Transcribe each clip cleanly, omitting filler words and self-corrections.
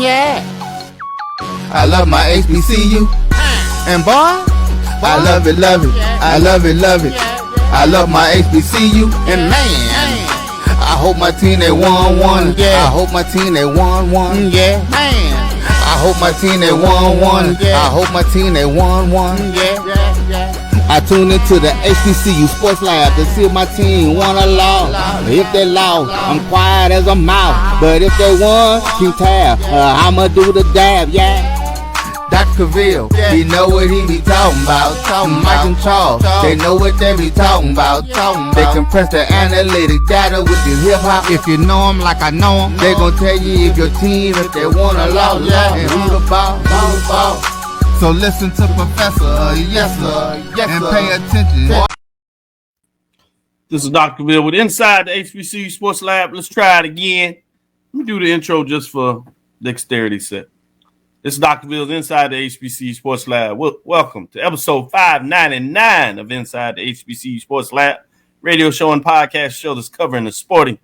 Yeah. I love my HBCU. And boy, I love it, love it. I love it, love it. I love my HBCU. And man, I hope my team they won. Yeah. I hope my team they won. Yeah. Man. I hope my team they won. I hope my team they won. Yeah. I tune into the HBCU Sports Lab to see if my team won or lost. If they lost, I'm quiet as a mouse. But if they won, keep tab. I'ma do the dab, yeah. Dr. Cavil, he know what he be talking about. Mike and Charles, they know what they be talking about. They compress the analytic data with the hip hop. If you know them like I know them, they gon' tell you if your team, if they won or lost, and who the ball. So listen to Professor, yes sir, and pay attention. This is Dr. Cavil with Inside the HBCU Sports Lab. Let's try it again. Let me do the intro just for dexterity set. This is Dr. Cavil Inside the HBCU Sports Lab. Welcome to episode 599 of Inside the HBCU Sports Lab, radio show and podcast show that's covering the sporting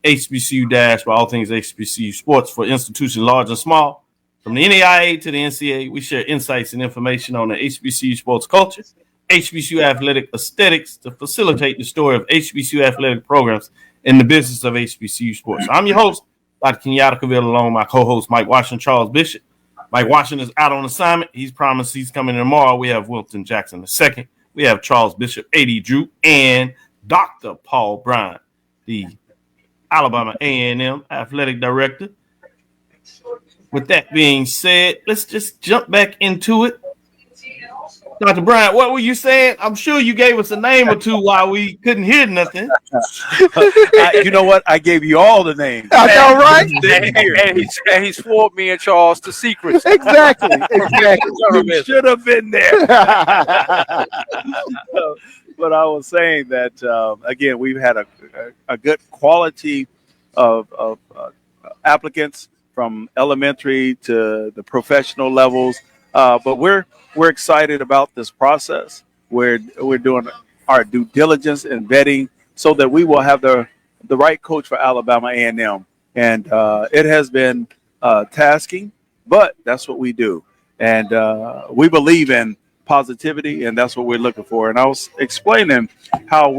HBCU dash for all things HBCU sports for institutions large and small. From the NAIA to the NCAA, we share insights and information on the HBCU sports culture, HBCU athletic aesthetics to facilitate the story of HBCU athletic programs in the business of HBCU sports. I'm your host, Dr. Kenyatta Cavil, along with my co-host, Mike Washington, Charles Bishop. Mike Washington is out on assignment. He's promised he's coming in tomorrow. We have Wilton Jackson II. We have Charles Bishop, AD Drew, and Dr. Paul Bryant, the Alabama A&M athletic director. With that being said, let's just jump back into it. Dr. Bryant, what were you saying? I'm sure you gave us a name or two while we couldn't hear nothing. You know what? I gave you all the names. I know, right? And he swore me and Charles to secrets. Exactly. You should have been there. But I was saying that, again, we've had a good quality of applicants from elementary to the professional levels. But we're excited about this process. We're doing our due diligence and vetting so that we will have the right coach for Alabama A&M. And it has been tasking, but that's what we do. And we believe in positivity, and that's what we're looking for. And I was explaining how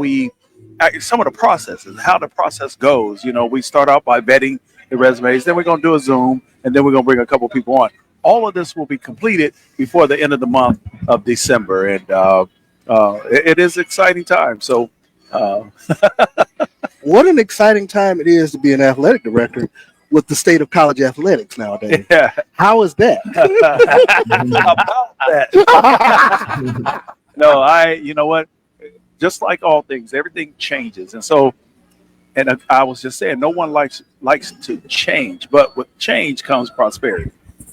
some of the processes, how the process goes. You know, we start out by vetting the resumes, then we're going to do a Zoom, and then we're going to bring a couple people on. All of this will be completed before the end of the month of December, and it is an exciting time. So, what an exciting time it is to be an athletic director with the state of college athletics nowadays. Yeah. How is that? About that. No, you know what? Just like all things, everything changes, and so. And I was just saying, no one likes to change, but with change comes prosperity.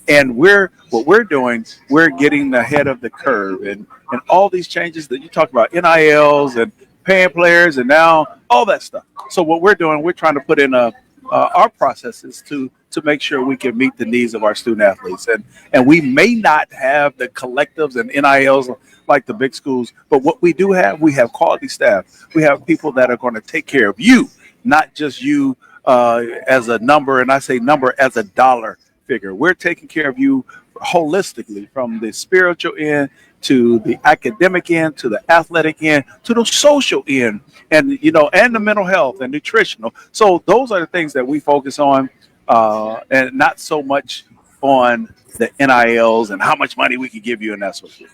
And what we're doing, we're getting ahead of the curve, and all these changes that you talk about, NILs and paying players, and now all that stuff. So what we're doing, we're trying to put in our processes to make sure we can meet the needs of our student athletes. And we may not have the collectives and NILs like the big schools, but what we do have, we have quality staff. We have people that are going to take care of you. Not just you as a number, and I say number as a dollar figure. We're taking care of you holistically, from the spiritual end to the academic end to the athletic end to the social end, and and the mental health and nutritional. So those are the things that we focus on, and not so much on the NILs and how much money we can give you and that sort of thing.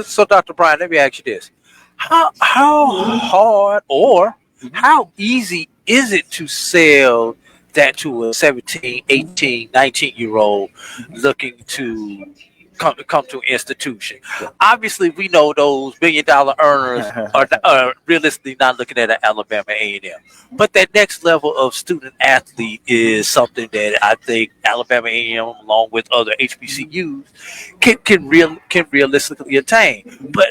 So Dr. Bryant, let me ask you this: how hard or how easy is it to sell that to a 17, 18, 19-year-old looking to come to an institution? Obviously, we know those billion-dollar earners are realistically not looking at an Alabama A&M. But that next level of student athlete is something that I think Alabama A&M, along with other HBCUs, can realistically attain. But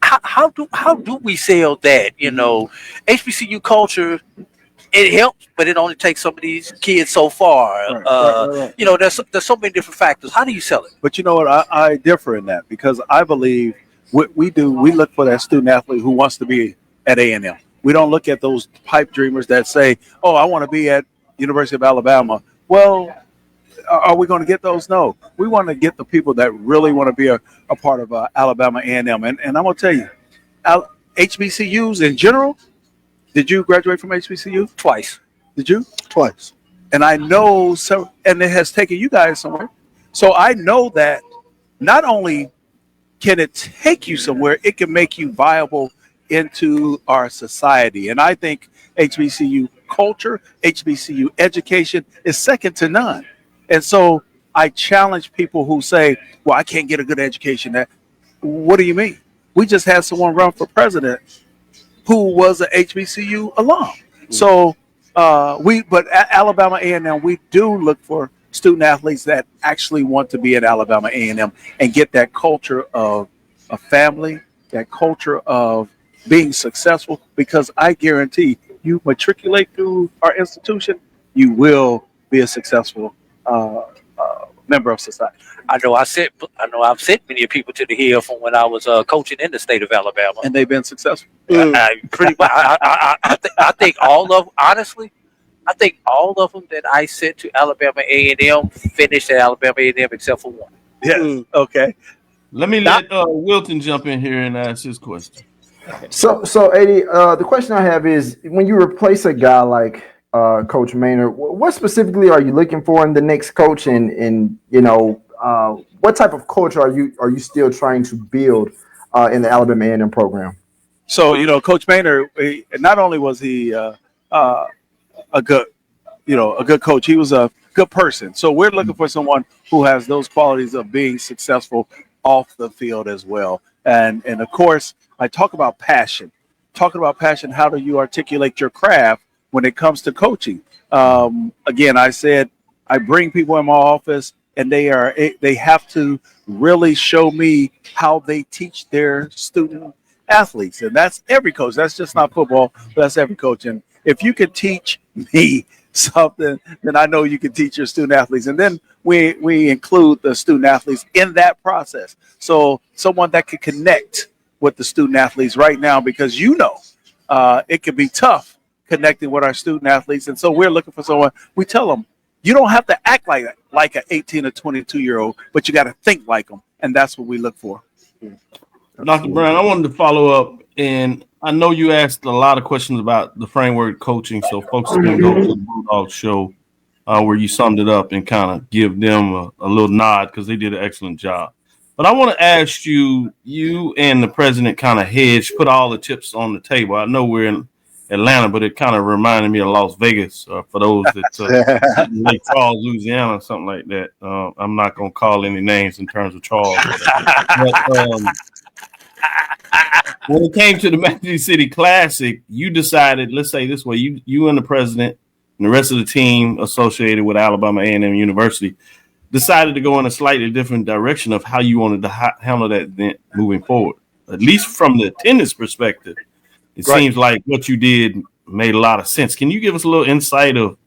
how do we sell that? HBCU culture, it helps, but it only takes some of these kids so far. Right. There's so many different factors. How do you sell it? But you know what? I differ in that, because I believe what we do, we look for that student athlete who wants to be at A&M. We don't look at those pipe dreamers that say, "Oh, I want to be at University of Alabama." Well, are we going to get those? No. We want to get the people that really want to be a part of Alabama A&M. And I'm going to tell you, HBCUs in general, did you graduate from HBCU? Twice. Did you? Twice. And I know, and it has taken you guys somewhere. So I know that not only can it take you somewhere, it can make you viable into our society. And I think HBCU culture, HBCU education is second to none. And so I challenge people who say, well, I can't get a good education. What do you mean? We just had someone run for president who was an HBCU alum. So but at Alabama A&M, we do look for student athletes that actually want to be at Alabama A&M and get that culture of a family, that culture of being successful, because I guarantee you matriculate through our institution, you will be a successful member of society. I know I've sent many people to the hill from when I was coaching in the state of Alabama, And they've been successful. pretty much. I think all of them that I sent to Alabama A&M finished at Alabama A&M except for one. Yes. Okay. Let me let Wilton jump in here and ask his question. So AD, the question I have is, when you replace a guy like Coach Maynard, what specifically are you looking for in the next coach, and what type of culture are you still trying to build in the Alabama A&M program? So Coach Maynard, not only was he a good coach, he was a good person. So we're looking for someone who has those qualities of being successful off the field as well. And of course, I talk about passion. Talking about passion, how do you articulate your craft when it comes to coaching? Again, I said I bring people in my office, and they have to really show me how they teach their student athletes. And that's every coach. That's just not football, but that's every coach. And if you can teach me something, then I know you can teach your student athletes. And then we include the student athletes in that process. So someone that can connect with the student athletes right now, because it can be tough connecting with our student athletes. And so we're looking for someone. We tell them, you don't have to act like an 18 or 22-year-old, but you got to think like them. And that's what we look for. Dr. Brown, I wanted to follow up, and I know you asked a lot of questions about the framework coaching, so folks can go to the Bulldogs show where you summed it up and kind of give them a little nod, because they did an excellent job. But I want to ask you and the president kind of put all the chips on the table. I know we're in Atlanta, but it kind of reminded me of Las Vegas for those that like Charles, Louisiana, or something like that. I'm not going to call any names in terms of Charles. But, when it came to the Magic City Classic, you decided, let's say this way, you and the president and the rest of the team associated with Alabama A&M University decided to go in a slightly different direction of how you wanted to handle that event moving forward. At least from the attendance perspective, it seems like what you did made a lot of sense. Can you give us a little insight of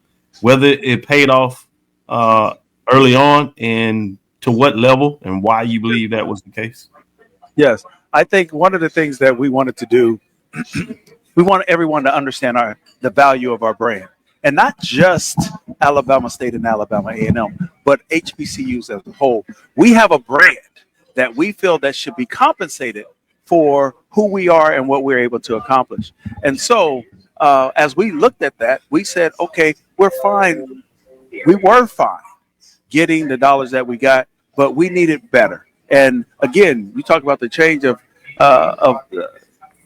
whether it paid off early on, and to what level, and why you believe that was the case? Yes. I think one of the things that we wanted to do, we want everyone to understand the value of our brand, and not just Alabama State and Alabama A&M, but HBCUs as a whole. We have a brand that we feel that should be compensated for who we are and what we're able to accomplish. And so as we looked at that, we said, okay, we're fine. We were fine getting the dollars that we got, but we needed better. And again, we talk about the change of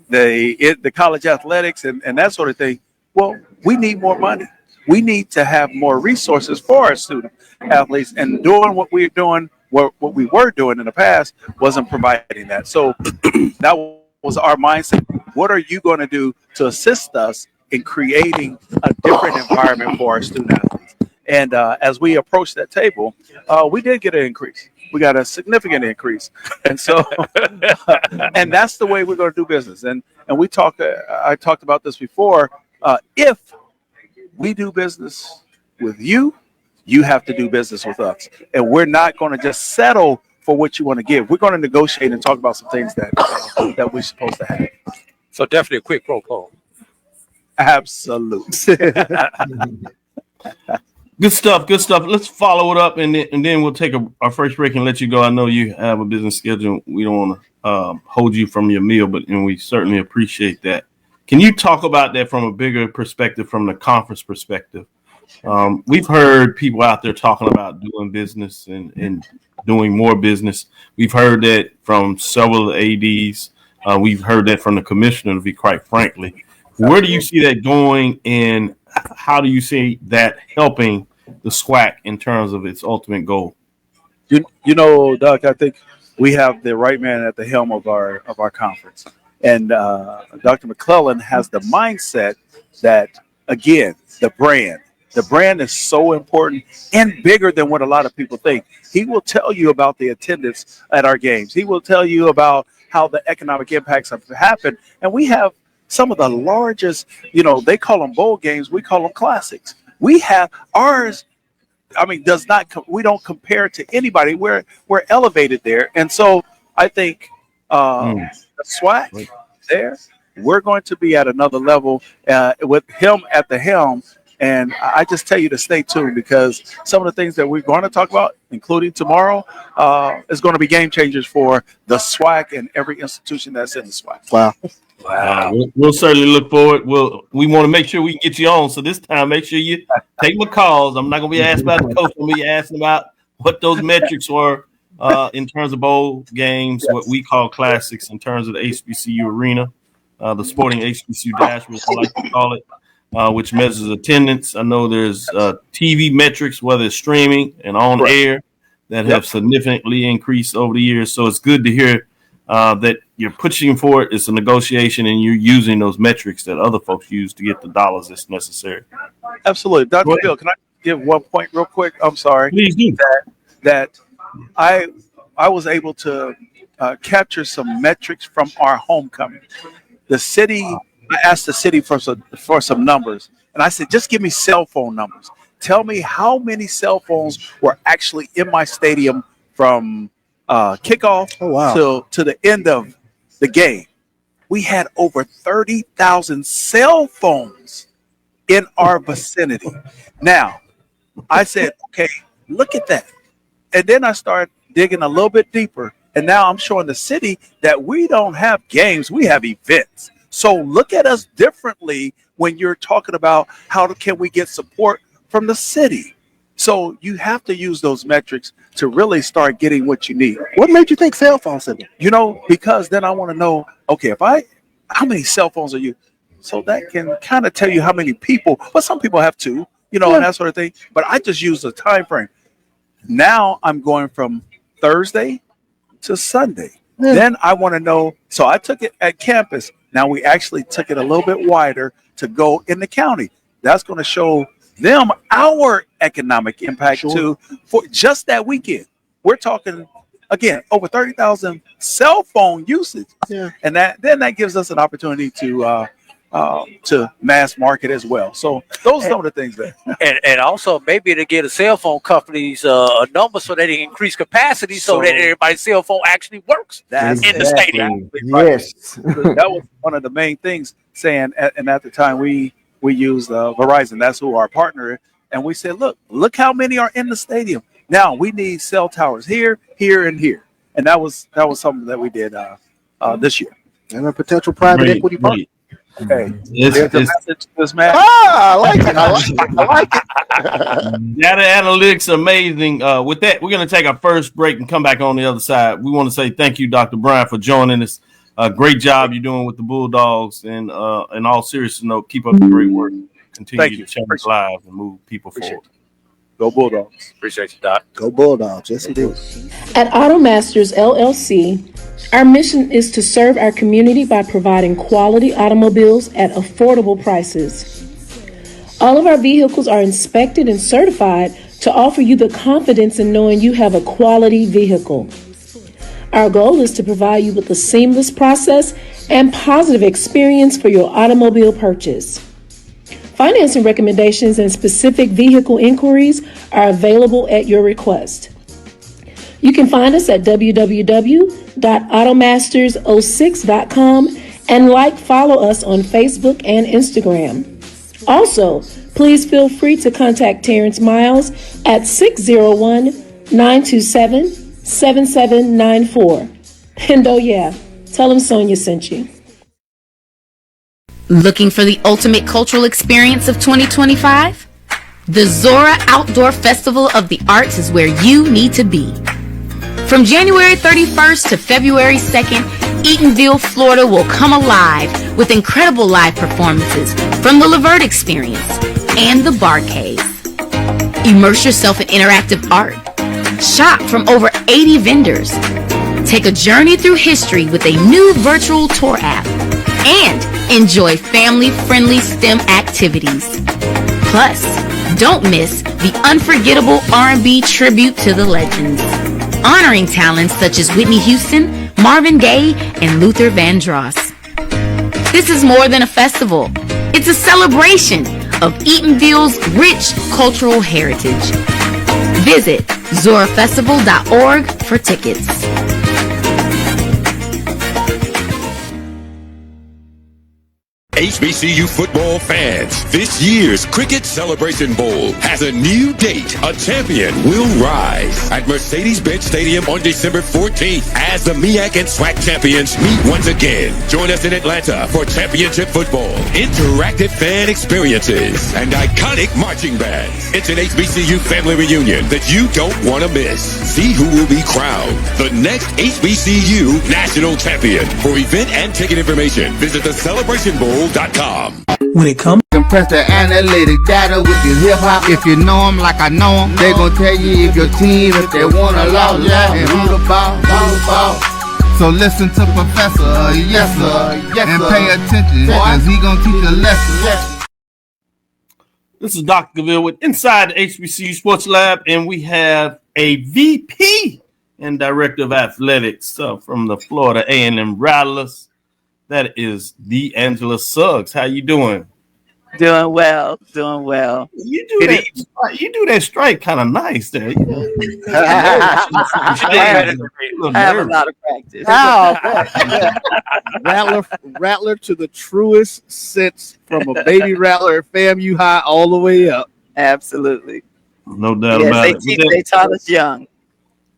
the college athletics and that sort of thing. Well, we need more money. We need to have more resources for our student athletes, and doing what we were doing in the past wasn't providing that. So that was our mindset. What are you going to do to assist us in creating a different environment for our student athletes? And as we approached that table, we did get an increase. We got a significant increase. And so, and that's the way we're going to do business. And I talked about this before. If we do business with you, you have to do business with us. And we're not going to just settle for what you want to give. We're going to negotiate and talk about some things that we're supposed to have. So definitely a quick pro quo. Absolutely. Good stuff. Good stuff. Let's follow it up, and then we'll take our first break and let you go. I know you have a business schedule. We don't want to hold you from your meal, and we certainly appreciate that. Can you talk about that from a bigger perspective, from the conference perspective? We've heard people out there talking about doing business and doing more business. We've heard that from several ADs. We've heard that from the commissioner, to be quite frankly. Where do you see that going, and how do you see that helping the SWAC in terms of its ultimate goal? You know, Doc, I think we have the right man at the helm of our conference. And Dr. McClellan has the mindset that, again, the brand is so important and bigger than what a lot of people think. He will tell you about the attendance at our games. He will tell you about how the economic impacts have happened. And we have some of the largest, they call them bowl games. We call them classics. We have ours. I mean, we don't compare to anybody. We're elevated there. And so I think the SWAC there, we're going to be at another level with him at the helm. And I just tell you to stay tuned, because some of the things that we're going to talk about, including tomorrow, is going to be game changers for the SWAC and every institution that's in the SWAC. Wow. We'll certainly look forward. We want to make sure we can get you on. So this time, make sure you take my calls. I'm not going to be asked about the coach. I'm going to be asking about what those metrics were in terms of bowl games, what we call classics in terms of the HBCU arena, the sporting HBCU dashboard, I like to call it. Which measures attendance. I know there's TV metrics, whether it's streaming and on air, that have significantly increased over the years. So it's good to hear that you're pushing for it. It's a negotiation, and you're using those metrics that other folks use to get the dollars that's necessary. Absolutely. Dr. Bill, can I give one point real quick? I'm sorry. Please do. That I was able to capture some metrics from our homecoming. The city... I asked the city for some numbers, and I said, just give me cell phone numbers. Tell me how many cell phones were actually in my stadium from kickoff to the end of the game. We had over 30,000 cell phones in our vicinity. Now, I said, okay, look at that. And then I started digging a little bit deeper, and now I'm showing the city that we don't have games, we have events. So look at us differently when you're talking about how can we get support from the city. So you have to use those metrics to really start getting what you need. What made you think cell phones? Because then I want to know, okay, how many cell phones are you? So that can kind of tell you how many people, but some people have two, and that sort of thing. But I just use the time frame. Now I'm going from Thursday to Sunday. Yeah. Then I want to know, so I took it at campus. Now we actually took it a little bit wider to go in the county. That's going to show them our economic impact too for just that weekend. We're talking, again, over 30,000 cell phone usage. Yeah. And that gives us an opportunity to mass market as well. So those are some of the things there. And also maybe to get a cell phone companies a number so that they increase capacity so that everybody's cell phone actually works in the stadium. Yes. That was one of the main things saying, and at the time we used Verizon. That's who our partner is. And we said, look how many are in the stadium. Now we need cell towers here, here, and here. And that was something that we did this year. And a potential private equity partner. Okay. There's a message to this man. I like it. Data analytics, amazing. With that, we're going to take our first break and come back on the other side. We want to say thank you, Dr. Bryant, for joining us. Great job you're doing with the Bulldogs. And in all seriousness note, keep up the great work. Continue to change lives and move people forward. Go Bulldogs. Appreciate you, Doc. Go Bulldogs. Yes, indeed. At Automasters LLC, our mission is to serve our community by providing quality automobiles at affordable prices. All of our vehicles are inspected and certified to offer you the confidence in knowing you have a quality vehicle. Our goal is to provide you with a seamless process and positive experience for your automobile purchase. Financing recommendations and specific vehicle inquiries are available at your request. You can find us at www.automasters06.com and follow us on Facebook and Instagram. Also, please feel free to contact Terrence Miles at 601-927-7794. And oh yeah, tell him Sonia sent you. Looking for the ultimate cultural experience of 2025? The Zora Outdoor Festival of the Arts is where you need to be. From January 31st to February 2nd, Eatonville, Florida will come alive with incredible live performances from the Levert Experience and the Bar Cave. Immerse yourself in interactive art. Shop from over 80 vendors. Take a journey through history with a new virtual tour app. And enjoy family-friendly STEM activities. Plus, don't miss the unforgettable R&B tribute to the legends, honoring talents such as Whitney Houston, Marvin Gaye, and Luther Vandross. This is more than a festival. It's a celebration of Eatonville's rich cultural heritage. Visit zorafestival.org for tickets. HBCU football fans, this year's Cricket Celebration Bowl has a new date. A champion will rise at Mercedes-Benz Stadium on December 14th as the MEAC and SWAC champions meet once again. Join us in Atlanta for championship football, interactive fan experiences, and iconic marching bands. It's an HBCU family reunion that you don't want to miss. See who will be crowned the next HBCU national champion. For event and ticket information, visit the Celebration Bowl. When it comes, compress the analytic data with your hip hop. If you know them like I know them, they gon' tell you if your team, if they wanna lose, and who the ball. So listen to Professor, yes sir, and pay attention, cause he gon' teach a lesson. This is Dr. Cavil with Inside the HBCU Sports Lab, and we have a VP and Director of Athletics from the Florida A&M Rattlers. That is D'Angela Suggs. How you doing? Doing well. You do that strike kind of nice there. You know? I have a lot of practice. Rattler to the truest sense, from a baby rattler at FAMU High all the way up. Absolutely. No doubt about it. They taught us young.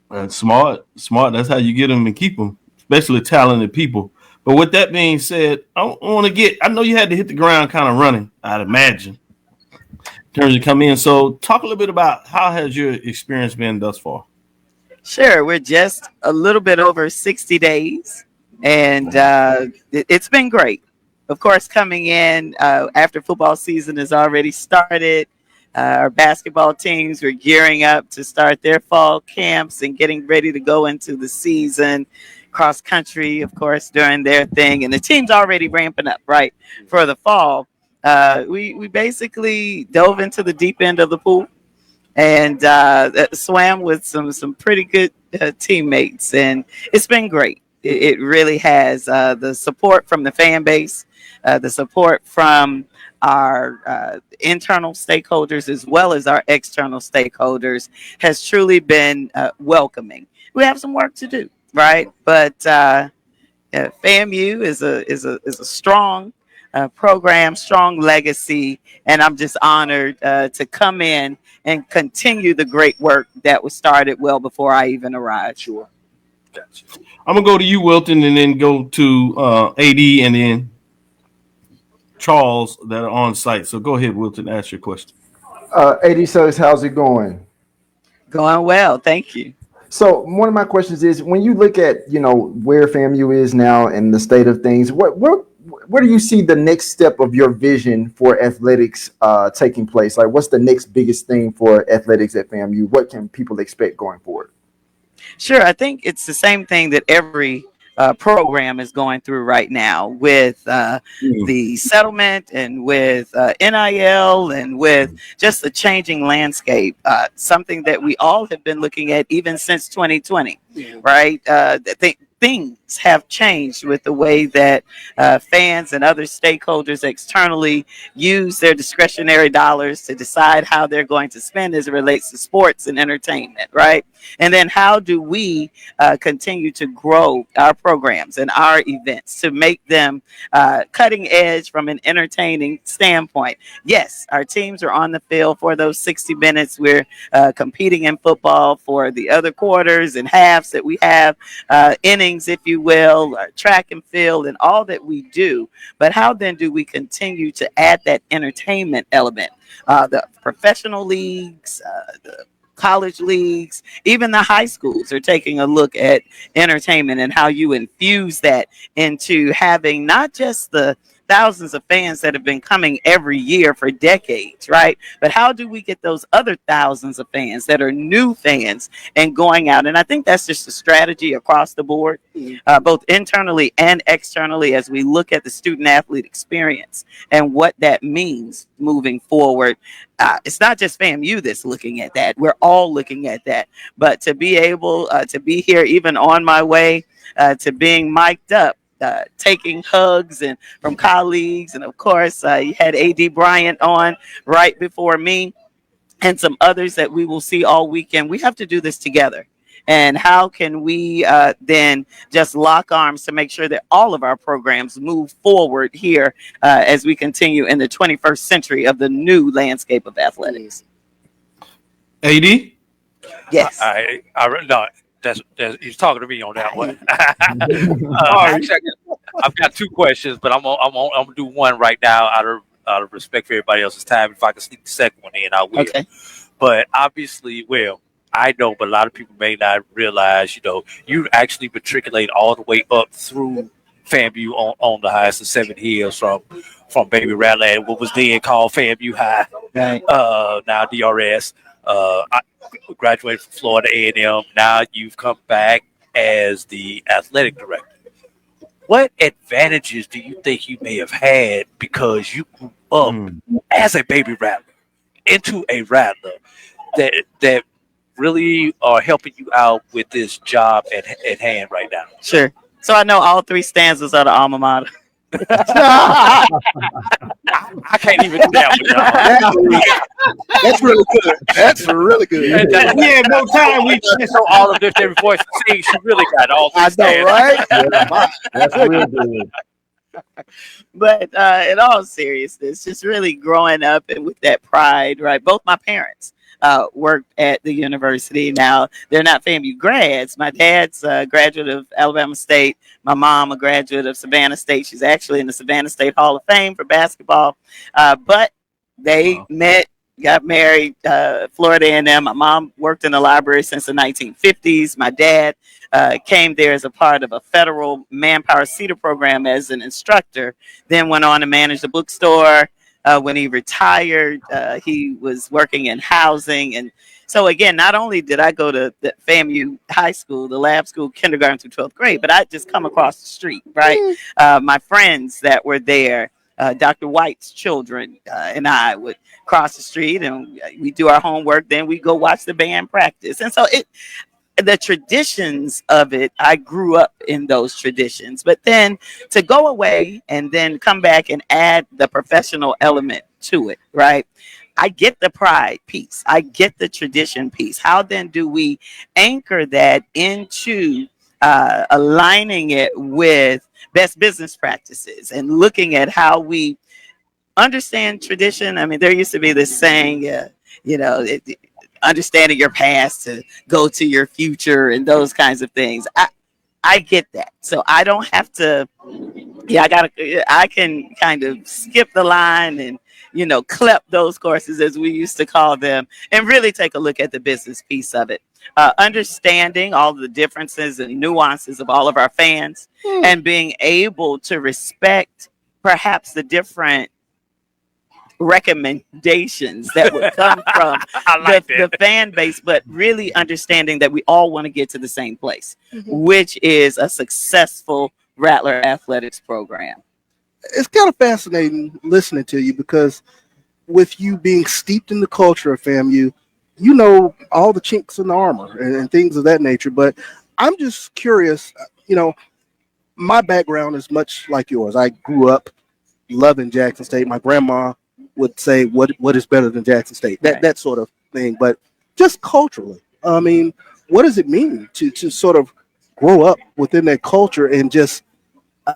And smart. That's how you get them and keep them, especially talented people. But with that being said, I know you had to hit the ground kind of running, I'd imagine, in terms of come in. So talk a little bit about how has your experience been thus far? Sure. We're just a little bit over 60 days, and it's been great. Of course, coming in after football season has already started, our basketball teams were gearing up to start their fall camps and getting ready to go into the season. Cross country, of course, doing their thing, and the team's already ramping up right for the fall. We basically dove into the deep end of the pool and swam with some pretty good teammates, and it's been great. It really has. The support from the fan base, the support from our internal stakeholders as well as our external stakeholders has truly been welcoming. We have some work to do. Right, but FAMU is a strong program, strong legacy, and I'm just honored to come in and continue the great work that was started well before I even arrived. Sure, gotcha. I'm gonna go to you, Wilton, and then go to AD, and then Charles that are on site. So go ahead, Wilton, ask your question. AD Suggs, how's it going? Going well, thank you. So one of my questions is, when you look at, where FAMU is now and the state of things, where do you see the next step of your vision for athletics taking place? Like, what's the next biggest thing for athletics at FAMU? What can people expect going forward? Sure. I think it's the same thing that every program is going through right now with the settlement and with NIL and with just the changing landscape, something that we all have been looking at even since 2020, right? Things dynamics have changed with the way that fans and other stakeholders externally use their discretionary dollars to decide how they're going to spend as it relates to sports and entertainment, right? And then how do we continue to grow our programs and our events to make them cutting edge from an entertaining standpoint? Yes, our teams are on the field for those 60 minutes. We're competing in football for the other quarters and halves that we have, innings, if you will, track and field, and all that we do. But how then do we continue to add that entertainment element? The professional leagues, the college leagues, even the high schools are taking a look at entertainment and how you infuse that into having not just the thousands of fans that have been coming every year for decades, right? But how do we get those other thousands of fans that are new fans and going out? And I think that's just a strategy across the board, both internally and externally, as we look at the student athlete experience and what that means moving forward. It's not just FAMU that's looking at that. We're all looking at that. But to be able to be here, even on my way to being mic'd up, taking hugs and from colleagues, and of course you had AD Bryant on right before me and some others that we will see all weekend. We have to do this together. And how can we then just lock arms to make sure that all of our programs move forward here as we continue in the 21st century of the new landscape of athletics? AD? No, Yes. that's he's talking to me on that one. Actually, I've got two questions, but I'm gonna do one right now out of respect for everybody else's time. If I can sneak the second one in, I will. Okay. But obviously, I know, but a lot of people may not realize, you actually matriculate all the way up through FAMU on the highest of 7 hills from Baby Rattler, what was then called FAMU High, right. Now DRS. I graduated from Florida A&M. Now you've come back as the athletic director. What advantages do you think you may have had because you grew up as a Baby Rattler into a Rattler that really are helping you out with this job at hand right now? Sure. So I know all 3 stanzas of the alma mater. I can't even do that one, y'all. That's really good. That's really good. We had no time. We so all of this every voice sing. She really got all these. I know, right? That's real good. But in all seriousness, just really growing up and with that pride, right? Both my parents worked at the university. Now, they're not FAMU grads. My dad's a graduate of Alabama State. My mom, a graduate of Savannah State. She's actually in the Savannah State Hall of Fame for basketball. But they met, got married, Florida A&M. My mom worked in the library since the 1950s. My dad came there as a part of a federal manpower CETA program as an instructor, then went on to manage the bookstore. When he retired, he was working in housing. And so, again, not only did I go to the FAMU high school, the lab school, kindergarten through 12th grade, but I just come across the street, right? My friends that were there, Dr. White's children and I would cross the street and we do our homework. Then we go watch the band practice. And so the traditions of it, I grew up in those traditions. But then to go away and then come back and add the professional element to it, right? I get the pride piece. I get the tradition piece. How then do we anchor that into aligning it with best business practices and looking at how we understand tradition? I mean, there used to be this saying, understanding your past to go to your future and those kinds of things. I get that. So I don't have to, I can kind of skip the line and, clip those courses as we used to call them and really take a look at the business piece of it. Understanding all the differences and nuances of all of our fans and being able to respect perhaps the different recommendations that would come from the fan base, but really understanding that we all want to get to the same place, which is a successful Rattler athletics program. It's kind of fascinating listening to you because with you being steeped in the culture of FAMU, you know all the chinks in the armor and things of that nature. But I'm just curious, my background is much like yours. I grew up loving Jackson State. My grandma would say, "What is better than Jackson State?" That sort of thing. But just culturally, I mean, what does it mean to sort of grow up within that culture and just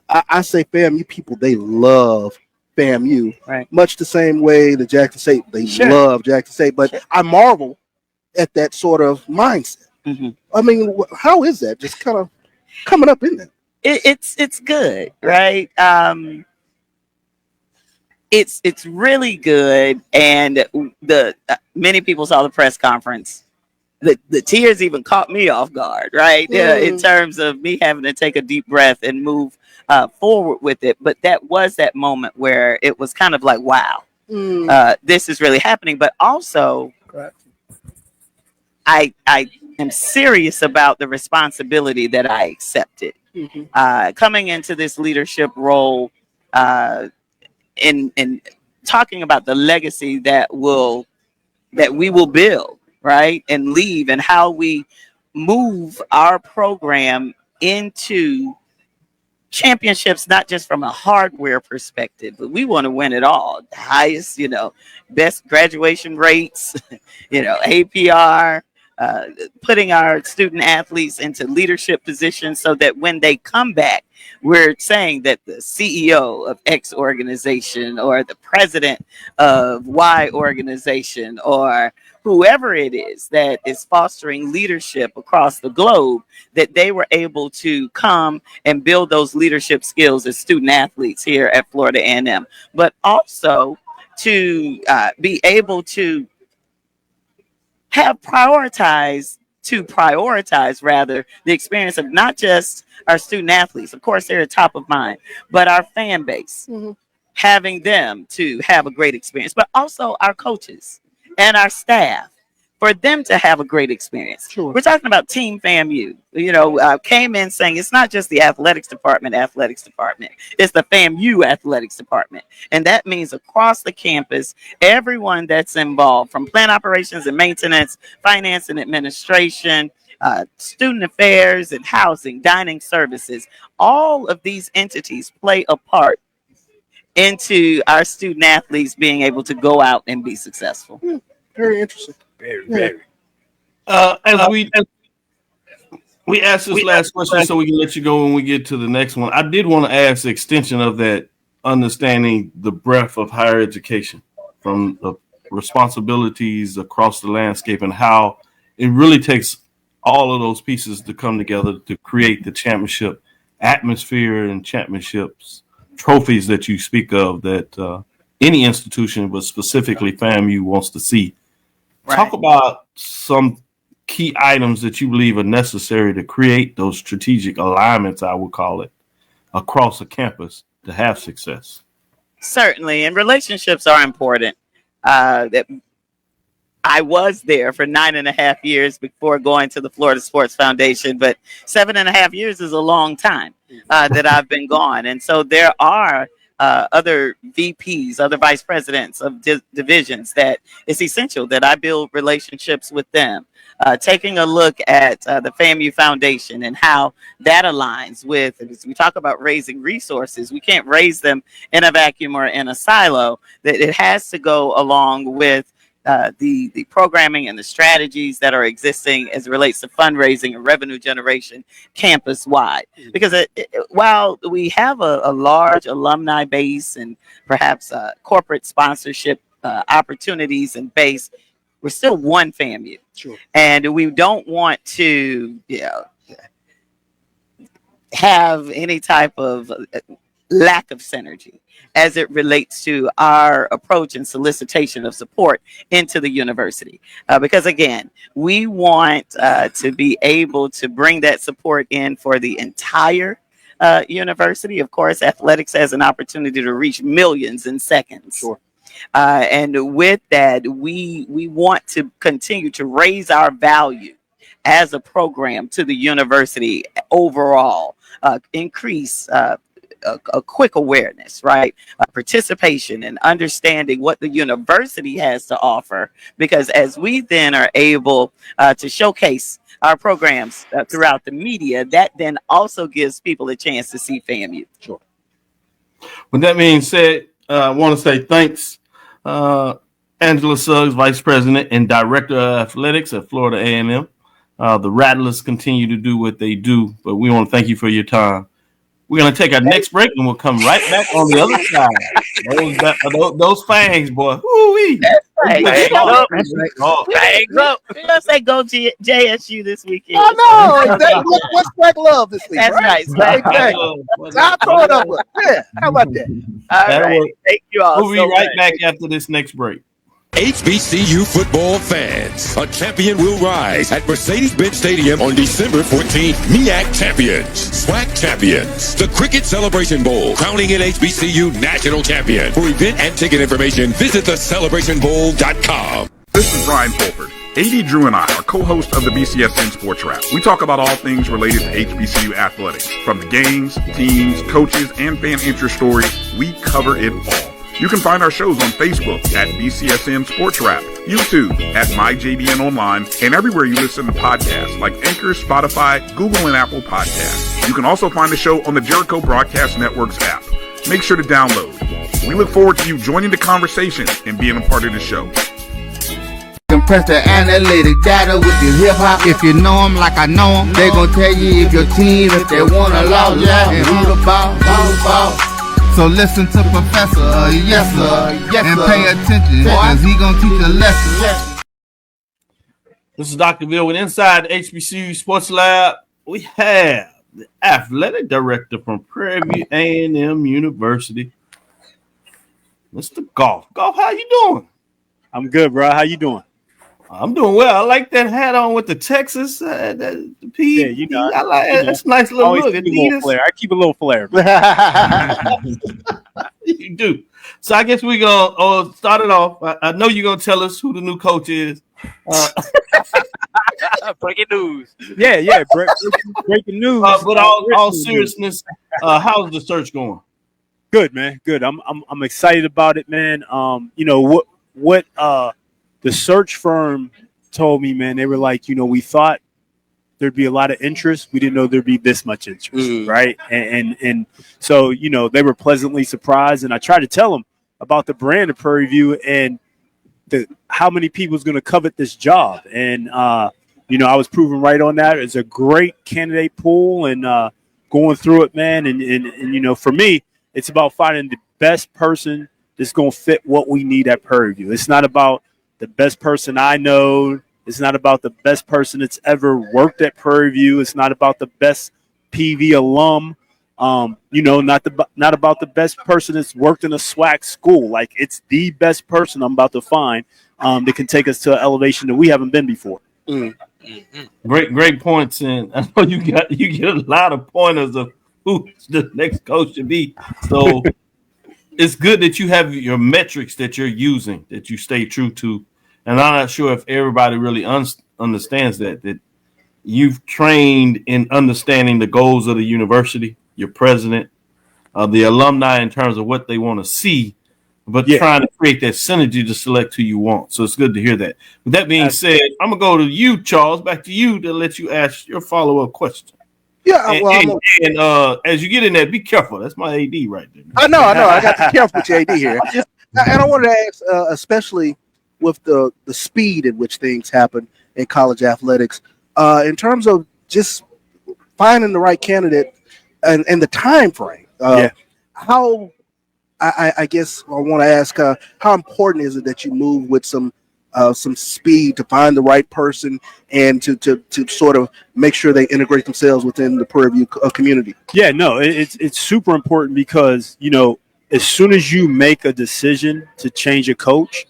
I say FAMU people, they love FAMU, Right. much the same way the Jackson State, they Sure. love Jackson State. But I marvel at that sort of mindset. Mm-hmm. I mean, how is that? Just kind of coming up in that. It's good, right? It's really good, and the many people saw the press conference. The tears even caught me off guard, right? Yeah, in terms of me having to take a deep breath and move forward with it. But that was that moment where it was kind of like, wow, this is really happening. But also, I am serious about the responsibility that I accepted. Coming into this leadership role, in talking about the legacy that we will build, right, and leave, and how we move our program into championships, not just from a hardware perspective, but we want to win it all. The highest, best graduation rates, APR, putting our student athletes into leadership positions so that when they come back, we're saying that the CEO of X organization or the president of Y organization or whoever it is that is fostering leadership across the globe, that they were able to come and build those leadership skills as student athletes here at Florida A&M, but also to be able to prioritize rather the experience of not just our student athletes, of course they're top of mind, but our fan base, having them to have a great experience, but also our coaches and our staff, for them to have a great experience. Sure. We're talking about Team FAMU. Came in saying it's not just the athletics department, it's the FAMU athletics department. And that means across the campus, everyone that's involved, from plant operations and maintenance, finance and administration, student affairs and housing, dining services, all of these entities play a part into our student athletes being able to go out and be successful. Very interesting. Very. As we asked this last question, so we can let you go when we get to the next one. I did want to ask the extension of that, understanding the breadth of higher education, from the responsibilities across the landscape, and how it really takes all of those pieces to come together to create the championship atmosphere and championships trophies that you speak of, that any institution, but specifically FAMU, wants to see. Right. Talk about some key items that you believe are necessary to create those strategic alignments, I would call it, across a campus to have success. Certainly, and relationships are important. That I was there for 9.5 years before going to the Florida Sports Foundation, but 7.5 years is a long time that I've been gone. And so there are other VPs, other vice presidents of divisions that it's essential that I build relationships with them. Taking a look at the FAMU Foundation and how that aligns with, as we talk about raising resources, we can't raise them in a vacuum or in a silo. That it has to go along with the programming and the strategies that are existing as it relates to fundraising and revenue generation campus-wide. Because while we have a large alumni base and perhaps corporate sponsorship opportunities and base, we're still one FAMU. Sure. And we don't want to have any type of lack of synergy as it relates to our approach and solicitation of support into the university. Because again, we want to be able to bring that support in for the entire university. Of course, athletics has an opportunity to reach millions in seconds. Sure. And with that, we want to continue to raise our value as a program to the university overall, increase a quick awareness, right? Participation and understanding what the university has to offer. Because as we then are able to showcase our programs throughout the media, that then also gives people a chance to see FAMU. Sure. With that being said, I want to say thanks, Angela Suggs, Vice President and Director of Athletics at Florida A&M. The Rattlers continue to do what they do, but we want to thank you for your time. We're going to take our next break, and we'll come right back on the other side. Those fangs, boy. Woo-wee. That's right. Fangs up. Fangs up. You know, say go JSU this weekend. Oh no! Exactly. What's SWAC love this week? That's right. Exactly. I'll throw it up. Yeah. How about that? All right. Thank you all. We'll be right back after this next break. HBCU football fans, a champion will rise at Mercedes-Benz Stadium on December 14th. MEAC champions, SWAC champions, the Cricket Celebration Bowl, crowning an HBCU national champion. For event and ticket information, visit thecelebrationbowl.com. This is Brian Fulford. AD Drew and I are co-hosts of the BCSN Sports Lab. We talk about all things related to HBCU athletics. From the games, teams, coaches, and fan interest stories, we cover it all. You can find our shows on Facebook at BCSN Sports Lab, YouTube at MyJBN Online, and everywhere you listen to podcasts like Anchor, Spotify, Google, and Apple Podcasts. You can also find the show on the Jericho Broadcast Network's app. Make sure to download. We look forward to you joining the conversation and being a part of the show. Compress the analytic data with your hip hop. If you know them like I know them, they gon' tell you if your team, if they wanna lose, and who the ball. So listen to Professor, yes sir, and pay attention, cause he gonna teach a lesson. This is Dr. Bill with Inside the HBCU Sports Lab. We have the athletic director from Prairie A&M University, Mr. Goff. Goff, how you doing? I'm good, bro. How you doing? I'm doing well. I like that hat on with the Texas, the P. Yeah, you know, I like it. That's a nice little look. Keep a little flair. I keep a little flair. You do. So I guess we're going to start it off. I know you're going to tell us who the new coach is. Breaking news. Yeah. Breaking news. But all seriousness, how's the search going? Good, man. Good. I'm excited about it, man. You know what the search firm told me, man. They were like, you know, we thought there'd be a lot of interest. We didn't know there'd be this much interest, right? And so, you know, they were pleasantly surprised. And I tried to tell them about the brand of Prairie View and how many people is going to covet this job. And, you know, I was proven right on that. It's a great candidate pool and going through it, man. And, you know, for me, it's about finding the best person that's going to fit what we need at Prairie View. It's not about the best person I know. It's not about the best person that's ever worked at Prairie View. It's not about the best PV alum. You know, not about the best person that's worked in a SWAC school. Like, it's the best person I'm about to find that can take us to an elevation that we haven't been before. Great points, and I know you get a lot of pointers of who the next coach should be. So it's good that you have your metrics that you're using, that you stay true to. And I'm not sure if everybody really understands that you've trained in understanding the goals of the university, your president, the alumni in terms of what they want to see, but trying to create that synergy to select who you want. So it's good to hear that. With that being said, I'm going to go to you, Charles, back to you to let you ask your follow-up question. Yeah, and as you get in there, be careful. That's my AD right there. I know. I got to be careful with your AD here. And I wanted to ask, especially with the speed at which things happen in college athletics, in terms of just finding the right candidate and the time frame. How, I guess I want to ask, how important is it that you move with some speed to find the right person and to sort of make sure they integrate themselves within the Prairie View community? Yeah, no, it's super important because, you know, as soon as you make a decision to change a coach,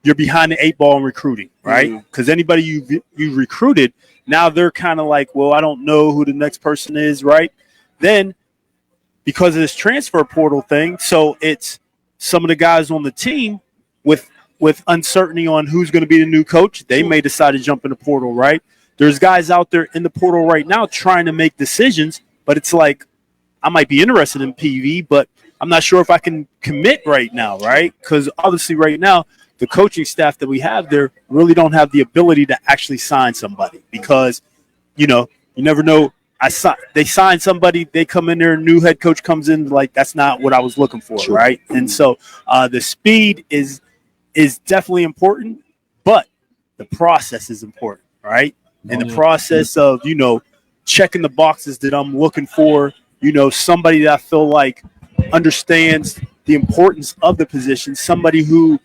you're behind the 8 ball in recruiting, right? Because anybody you recruited, now they're kind of like, well, I don't know who the next person is, right? Then because of this transfer portal thing, so it's some of the guys on the team with uncertainty on who's going to be the new coach, they may decide to jump in the portal, right? There's guys out there in the portal right now trying to make decisions, but it's like I might be interested in PV, but I'm not sure if I can commit right now, right? Because obviously right now, the coaching staff that we have there really don't have the ability to actually sign somebody because, you never know. They sign somebody, they come in there, new head coach comes in, like that's not what I was looking for, right? And so the speed is definitely important, but the process is important, right? And the process of, checking the boxes that I'm looking for, somebody that I feel like understands the importance of the position, somebody who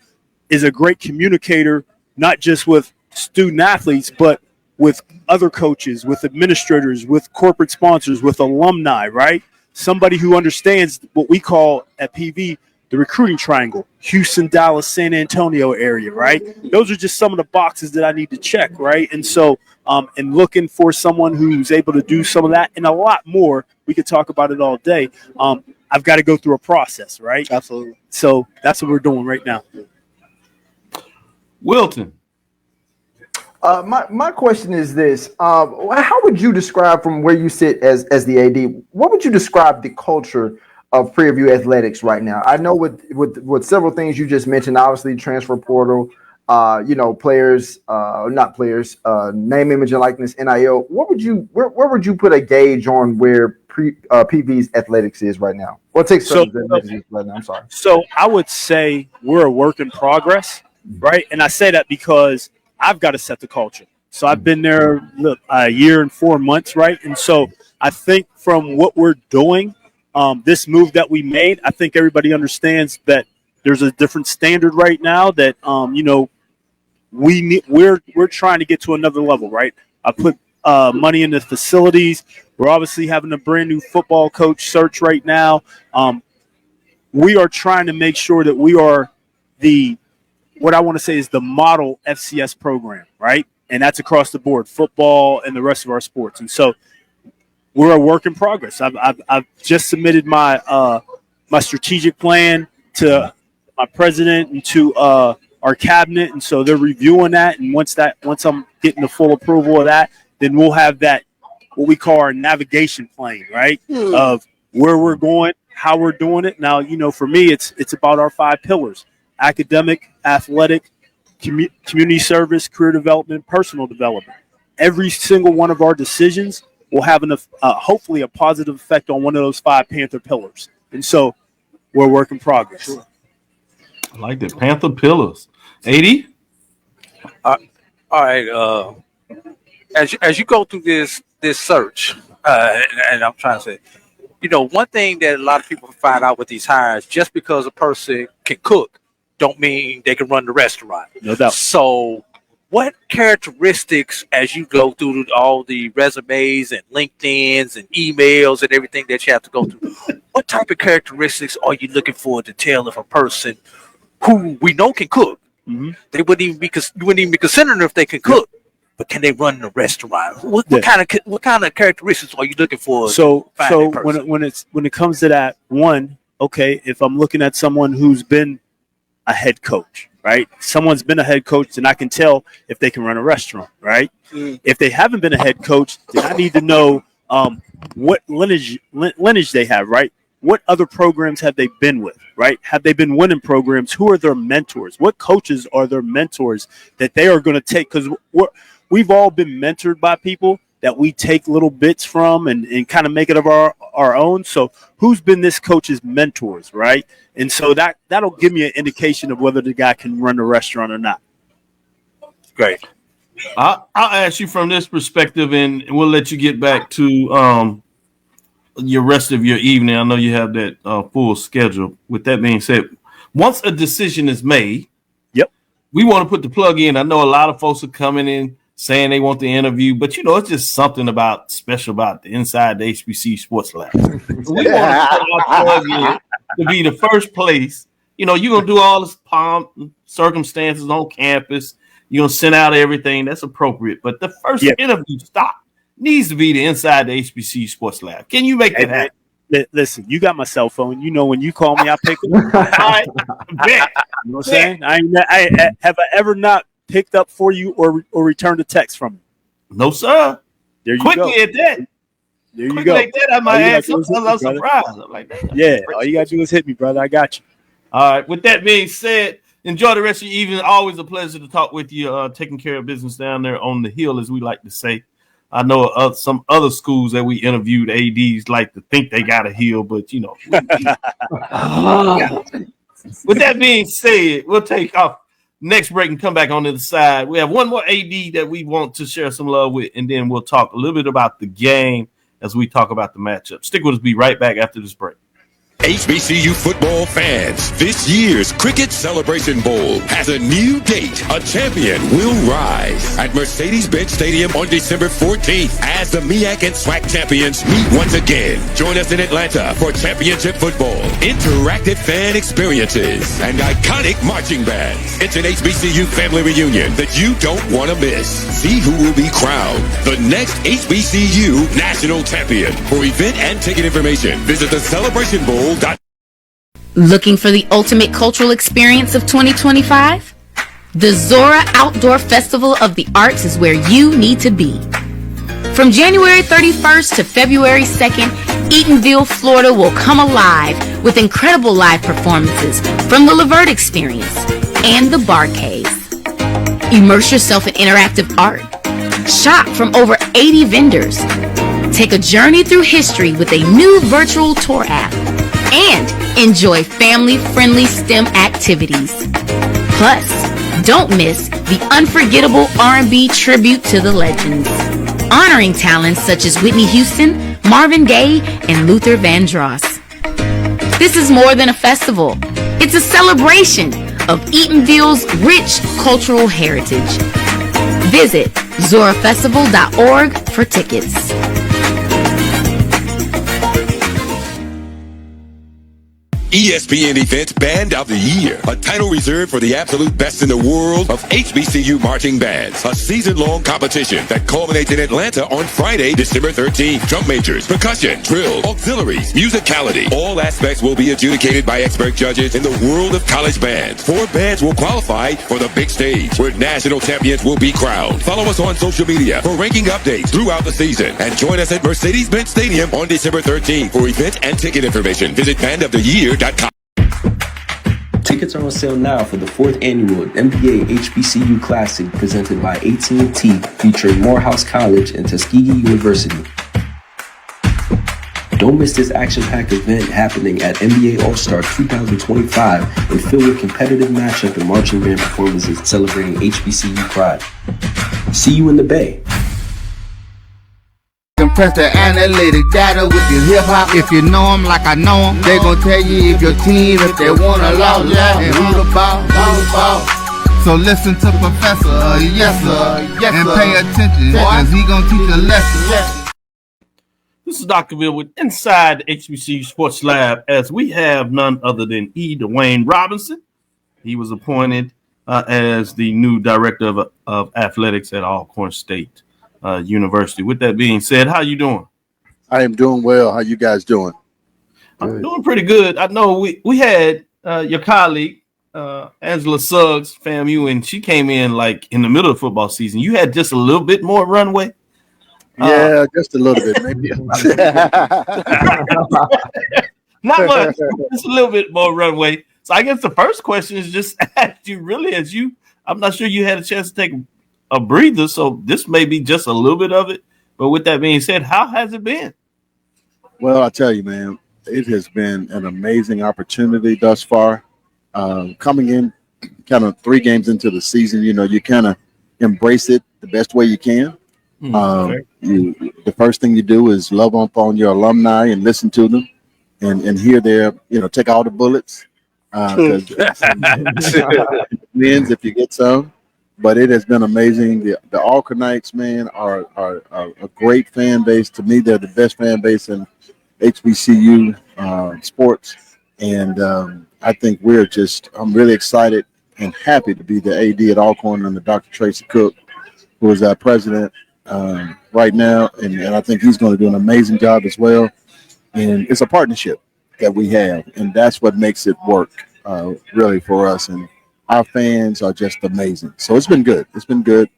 is a great communicator, not just with student athletes, but with other coaches, with administrators, with corporate sponsors, with alumni, right? Somebody who understands what we call at PV the recruiting triangle, Houston, Dallas, San Antonio area, right? Those are just some of the boxes that I need to check, right? And so, and looking for someone who's able to do some of that and a lot more, we could talk about it all day. I've got to go through a process, right? Absolutely. So that's what we're doing right now. Wilton. My question is this: how would you describe from where you sit as the AD? What would you describe the culture of Prairie View athletics right now? I know with several things you just mentioned, obviously transfer portal, players, not players, name, image, and likeness, NIL. Where would you put a gauge on where PV's athletics is right now? What takes right now? I'm sorry. So I would say we're a work in progress, right? And I say that because I've got to set the culture. So I've been there a year and 4 months, right? And so I think from what we're doing, this move that we made, I think everybody understands that there's a different standard right now that we're trying to get to another level, right? I put money into facilities. We're obviously having a brand new football coach search right now. We are trying to make sure that we are what I want to say is the model FCS program, right? And that's across the board, football and the rest of our sports. And so we're a work in progress. I've just submitted my my strategic plan to my president and to our cabinet, and so they're reviewing that. And once I'm getting the full approval of that, then we'll have that what we call our navigation plane, right? Of where we're going, how we're doing it. Now, for me, it's about our 5 pillars: academic, athletic, community service, career development, personal development. Every single one of our decisions will have hopefully a positive effect on one of those 5 Panther pillars. And so we're a work in progress. I like that. Panther pillars. 80? All right. As you go through this search, and I'm trying to say, one thing that a lot of people find out with these hires, just because a person can cook, don't mean they can run the restaurant. No doubt. So what characteristics, as you go through all the resumes and LinkedIn's and emails and everything that you have to go through, what type of characteristics are you looking for to tell if a person who we know can cook, they wouldn't even be considering if they can cook, but can they run the restaurant? What kind of characteristics are you looking for? So when it comes to that, one, okay, if I'm looking at someone who's been a head coach, right? Someone's been a head coach, and I can tell if they can run a restaurant, right? If they haven't been a head coach, then I need to know what lineage they have, right? What other programs have they been with, right? Have they been winning programs? Who are their mentors? What coaches are their mentors that they are going to take? Because we've all been mentored by people that we take little bits from and kind of make it of our own. So who's been this coach's mentors, right? And so that'll give me an indication of whether the guy can run the restaurant or not. Great. I'll ask you from this perspective, and we'll let you get back to your rest of your evening. I know you have that full schedule. With that being said, once a decision is made, we want to put the plug in. I know a lot of folks are coming in saying they want the interview, but it's just something special about the inside the HBCU Sports Lab. We want to put our plug in to be the first place. You're gonna do all this pomp and circumstances on campus. You're gonna send out everything that's appropriate, but the first interview stop needs to be the inside the HBCU Sports Lab. Can you make that happen? Listen, you got my cell phone. When you call me, I pick up. All right, bet. You know what I'm saying? I have I ever not picked up for you or returned a text from you? No, sir. There you Quickly go. at that. There you Quick go. like that, I might All you add gotta do is something. hit I'm me, brother. surprised. I'm like, that. Yeah, all you gotta do is hit me, brother. I got you. All right. With that being said, enjoy the rest of your evening. Always a pleasure to talk with you. Taking care of business down there on the hill, as we like to say. I know some other schools that we interviewed, ADs like to think they got a hill, but you know. With that being said, we'll take off next break and come back on the other side. We have one more AD that we want to share some love with, and then we'll talk a little bit about the game as we talk about the matchup. Stick with us. Be right back after this break. HBCU football fans, this year's Cricket Celebration Bowl has a new date. A champion will rise at Mercedes-Benz Stadium on December 14th as the MEAC and SWAC champions meet once again. Join us in Atlanta for championship football, interactive fan experiences, and iconic marching bands. It's an HBCU family reunion that you don't want to miss. See who will be crowned the next HBCU national champion. For event and ticket information, visit the Celebration Bowl. Looking for the ultimate cultural experience of 2025? The Zora Outdoor Festival of the Arts is where you need to be. From January 31st to February 2nd, Eatonville, Florida will come alive with incredible live performances from the Levert Experience and the Bar Cave. Immerse yourself in interactive art. Shop from over 80 vendors. Take a journey through history with a new virtual tour app. And enjoy family-friendly STEM activities. Plus, don't miss the unforgettable R&B tribute to the legends, honoring talents such as Whitney Houston, Marvin Gaye, and Luther Vandross. This is more than a festival. It's a celebration of Eatonville's rich cultural heritage. Visit zorafestival.org for tickets. ESPN Events Band of the Year, a title reserved for the absolute best in the world of HBCU marching bands. A season-long competition that culminates in Atlanta on Friday, December 13th. Drum majors, percussion, drill, auxiliaries, musicality. All aspects will be adjudicated by expert judges in the world of college bands. 4 bands will qualify for the big stage, where national champions will be crowned. Follow us on social media for ranking updates throughout the season. And join us at Mercedes-Benz Stadium on December 13th. For event and ticket information, visit bandoftheyear.com. Tickets are on sale now for the 4th annual NBA HBCU Classic presented by AT&T, featuring Morehouse College and Tuskegee University. Don't miss this action-packed event happening at NBA All-Star 2025 and filled with competitive matchup and marching band performances celebrating HBCU pride. See you in the Bay. Compress the analytic data with your hip-hop. If you know them like I know them, they gon' tell you if your team, if they wanna lose, and who the ball. So listen to Professor, yes sir, and pay attention, cause he gon' teach a lesson. This is Dr. Bill with Inside the HBCU Sports Lab, as we have none other than Dwayne Robinson. He was appointed as the new director of athletics at Alcorn State University. With that being said, how you doing? I am doing well. How you guys doing? I'm doing pretty good. I know we had your colleague, Angela Suggs, FAMU, and she came in like in the middle of football season. You had just a little bit more runway. Yeah, just a little bit, maybe. Not much, just a little bit more runway. So I guess the first question is just ask you, really, I'm not sure you had a chance to take a breather, so this may be just a little bit of it. But with that being said, how has it been? Well, I tell you, man, it has been an amazing opportunity thus far. Coming in kind of 3 games into the season, you kind of embrace it the best way you can. The first thing you do is love upon your alumni and listen to them and hear their, take all the bullets. Wins if you get some. But it has been amazing. The Alcornites, man, are a great fan base. To me, they're the best fan base in HBCU sports. And I think I'm really excited and happy to be the AD at Alcorn under Dr. Tracy Cook, who is our president right now. And I think he's going to do an amazing job as well. And it's a partnership that we have. And that's what makes it work really for us. And our fans are just amazing. So it's been good. It's been good.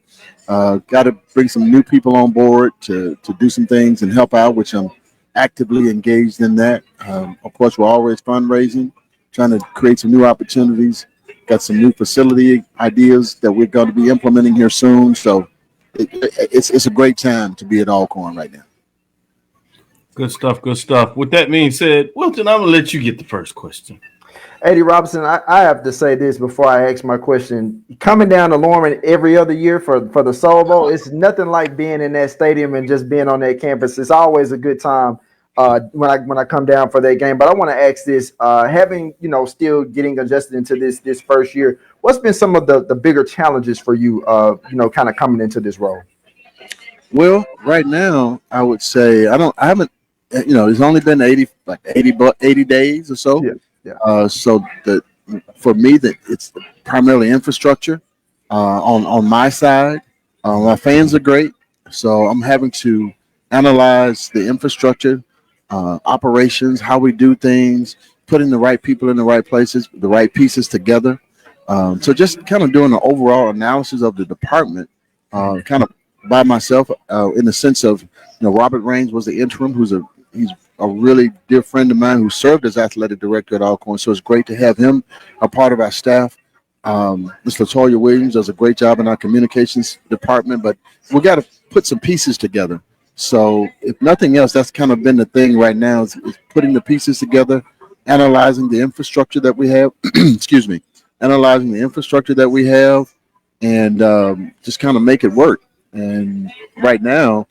Got to bring some new people on board to do some things and help out, which I'm actively engaged in that. Of course, we're always fundraising, trying to create some new opportunities. Got some new facility ideas that we're going to be implementing here soon. So it's a great time to be at Alcorn right now. Good stuff. Good stuff. With that being said, Wilton, I'm going to let you get the first question. AD Robinson, I have to say this before I ask my question. Coming down to Lorman every other year for the Soul Bowl, it's nothing like being in that stadium and just being on that campus. It's always a good time when I come down for that game. But I want to ask this: having still getting adjusted into this first year, what's been some of the bigger challenges for you? Kind of coming into this role. Well, right now, I would say I haven't. It's only been 80 days or so. Yeah. So for me, it's primarily infrastructure on my side. My fans are great, so I'm having to analyze the infrastructure, operations, how we do things, putting the right people in the right places, the right pieces together. So just kind of doing an overall analysis of the department, kind of by myself, in the sense of, Robert Raines was the interim, he's a really dear friend of mine who served as athletic director at Alcorn. So it's great to have him a part of our staff. Ms. LaToya Williams does a great job in our communications department, but we got to put some pieces together. So if nothing else, that's kind of been the thing right now is putting the pieces together, analyzing the infrastructure that we have, analyzing the infrastructure that we have, and just kind of make it work. And right now,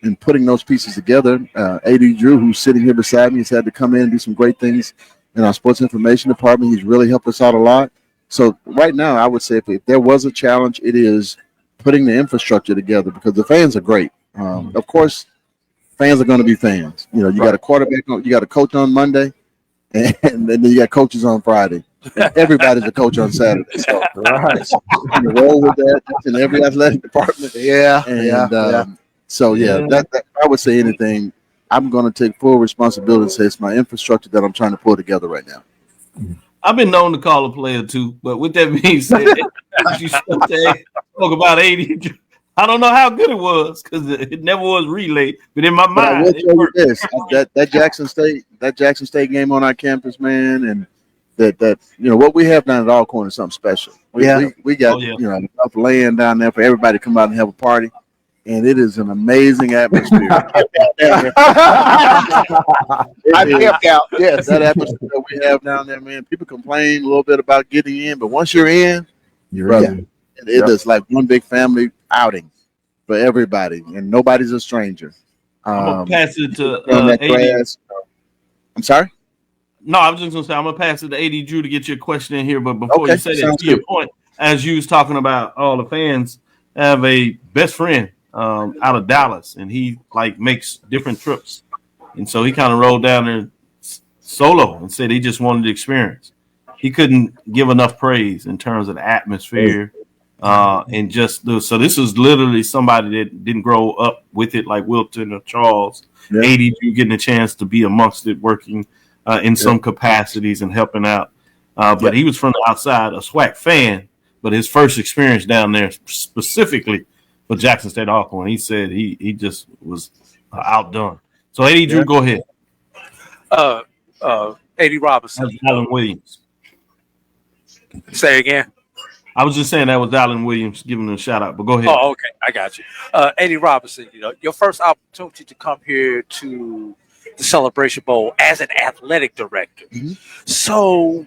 in putting those pieces together, AD Drew, who's sitting here beside me, has had to come in and do some great things in our sports information department. He's really helped us out a lot. So right now, I would say if there was a challenge, it is putting the infrastructure together because the fans are great. Of course, fans are going to be fans. You got a quarterback, you got a coach on Monday, and then you got coaches on Friday. And everybody's a coach on Saturday. So you roll with that. That's in every athletic department. So that I would say anything. I'm going to take full responsibility and say it's my infrastructure that I'm trying to pull together right now. I've been known to call a player too, but with that being said, you spoke about 80. I don't know how good it was because it never was relayed, but in my mind, I will tell you this: that Jackson State game on our campus, man, and that what we have down at Alcorn is something special. We got enough land down there for everybody to come out and have a party. And it is an amazing atmosphere. That atmosphere that we have down there, man. People complain a little bit about getting in, but once you're in, it is like one big family outing for everybody, and nobody's a stranger. I'm gonna pass it to AD. I'm sorry? No, I was just gonna say I'm gonna pass it to AD Drew to get your question in here. But before you say that, to your point, as you was talking about all the fans, I have a best friend out of Dallas, and he makes different trips, and so he kind of rolled down there solo and said he just wanted the experience. He couldn't give enough praise in terms of the atmosphere, and so this is literally somebody that didn't grow up with it like Wilton or Charles. AD Drew getting a chance to be amongst it, working in some capacities and helping out, but he was from the outside, a SWAC fan, but his first experience down there specifically for Jackson State Alcorn, he said he just was outdone. So AD Drew, go ahead. AD Robinson. That's Alan Williams. Say again. I was just saying that was Alan Williams giving him a shout out, but go ahead. Oh, okay, I got you. AD Robinson, your first opportunity to come here to the Celebration Bowl as an athletic director. Mm-hmm. So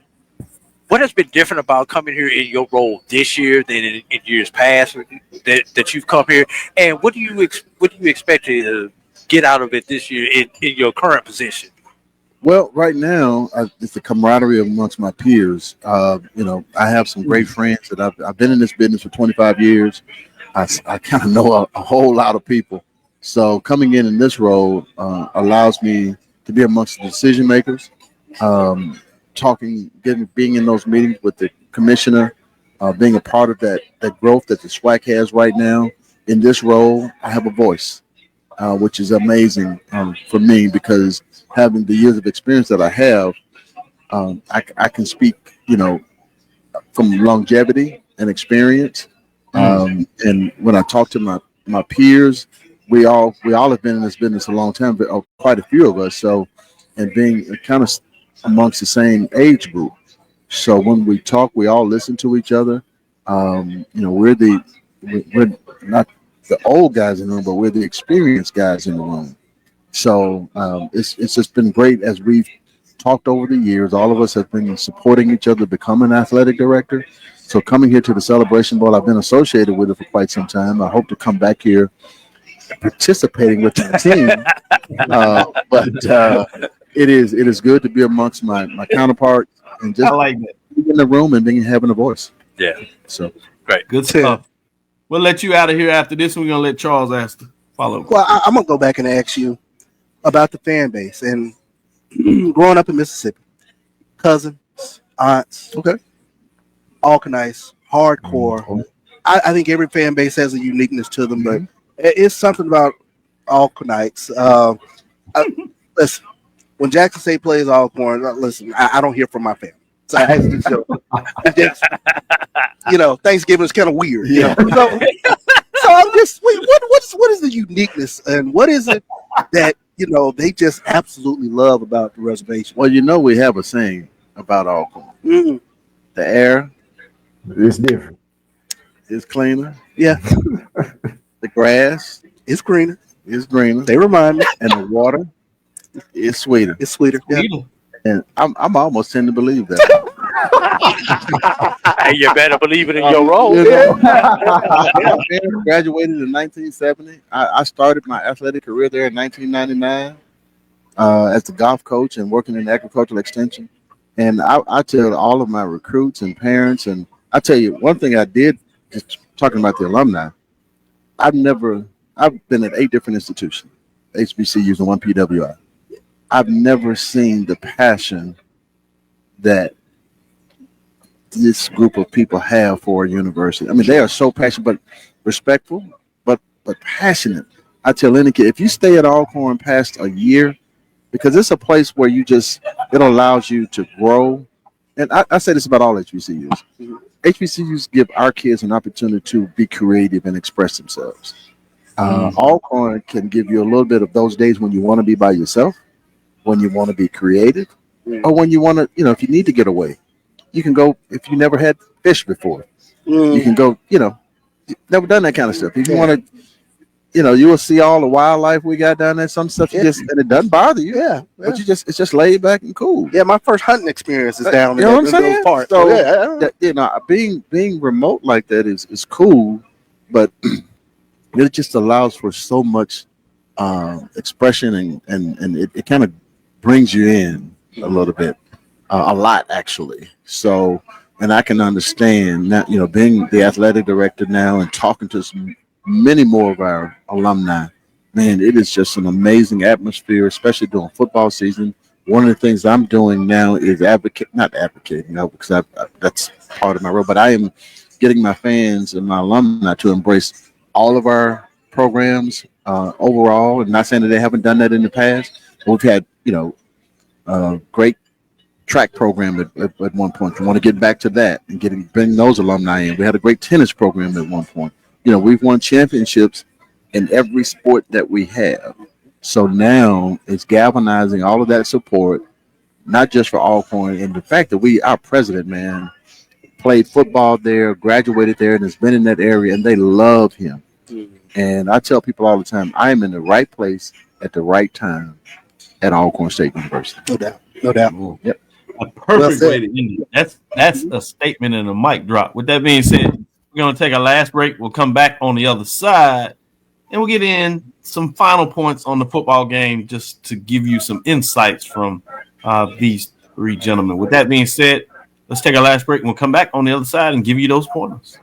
what has been different about coming here in your role this year than in years past that you've come here? And what do you expect to get out of it this year in your current position? Well, right now, it's the camaraderie amongst my peers. I have some great friends that I've been in this business for 25 years. I kind of know a whole lot of people. So coming in this role allows me to be amongst the decision makers, being in those meetings with the commissioner, being a part of that growth that the SWAC has right now. In this role, I have a voice, which is amazing for me because having the years of experience that I have, I can speak, from longevity and experience. And when I talk to my peers, we all have been in this business a long time, but quite a few of us. So, and being kind of amongst the same age group. So when we talk, we all listen to each other. We're not the old guys in the room, but we're the experienced guys in the room. So it's just been great as we've talked over the years. All of us have been supporting each other, become an athletic director. So coming here to the Celebration Bowl, I've been associated with it for quite some time. I hope to come back here participating with the team. But it is good to be amongst my counterparts and just like that. In the room and having a voice. Yeah. So great. Good stuff. We'll let you out of here after this. We're gonna let Charles ask the follow. Well, I'm gonna go back and ask you about the fan base and growing up in Mississippi, cousins, aunts, Alcornites, hardcore. I think every fan base has a uniqueness to them, but it's something about Alcornites. Listen, when Jackson State plays Alcorn, listen, I don't hear from my family. So Thanksgiving is kind of weird. Yeah. So I'm just what is the uniqueness and what is it that they just absolutely love about the reservation? Well, we have a saying about Alcorn. Mm-hmm. The air is different. It's cleaner. Yeah. The grass is greener. They remind me. And the water is sweeter. It's sweeter. Yeah. And I'm almost tend to believe that. And you better believe it in your role. I graduated in 1970. I started my athletic career there in 1999 as the Goff coach and working in agricultural extension. And I tell all of my recruits and parents, and I tell you one thing I did, just talking about the alumni, I've been at 8 different institutions, HBCUs and 1 PWI. I've never seen the passion that this group of people have for a university. I mean, they are so passionate, but respectful, but passionate. I tell any kid, if you stay at Alcorn past a year, because it's a place where it allows you to grow. And I say this about all HBCUs. HBCUs give our kids an opportunity to be creative and express themselves. Alcorn can give you a little bit of those days when you want to be by yourself, when you want to be creative, or when you want to, if you need to get away. You can go, if you never had fish before, you can go, never done that kind of stuff. If you want to, you will see all the wildlife we got down there. Some stuff and it doesn't bother you. Yeah. But it's just laid back and cool. Yeah, my first hunting experience is down you know what I'm saying? Parts. So being remote like that is cool, but it just allows for so much expression and it kind of brings you in a little bit, a lot actually. So, and I can understand that, being the athletic director now and talking to many more of our alumni, man, it is just an amazing atmosphere, especially during football season. One of the things I'm doing now is not advocating, because that's part of my role, but I am getting my fans and my alumni to embrace all of our programs overall, and not saying that they haven't done that in the past. We've had, great track program at one point. We want to get back to that and bring those alumni in. We had a great tennis program at one point. We've won championships in every sport that we have. So now it's galvanizing all of that support, not just for Alcorn, and the fact that our president, man, played football there, graduated there, and has been in that area, and they love him. And I tell people all the time, I am in the right place at the right time at Alcorn State University. No doubt. Yep. A perfect way to end it. That's a statement and a mic drop. With that being said, we're going to take our last break. We'll come back on the other side, and we'll get in some final points on the football game just to give you some insights from these 3 gentlemen. With that being said, let's take our last break, and we'll come back on the other side and give you those pointers.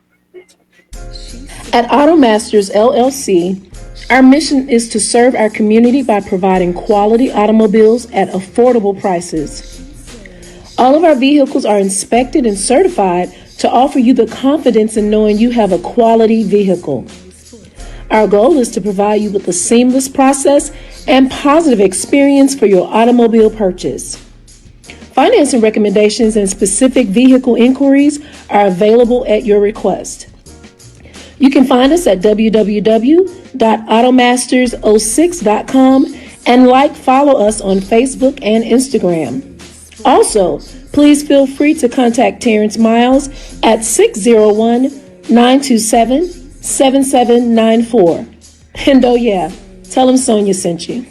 At AutoMasters LLC, our mission is to serve our community by providing quality automobiles at affordable prices. All of our vehicles are inspected and certified to offer you the confidence in knowing you have a quality vehicle. Our goal is to provide you with a seamless process and positive experience for your automobile purchase. Financing recommendations and specific vehicle inquiries are available at your request. You can find us at www.automasters06.com and follow us on Facebook and Instagram. Also, please feel free to contact Terrence Miles at 601-927-7794. And oh yeah, tell him Sonia sent you.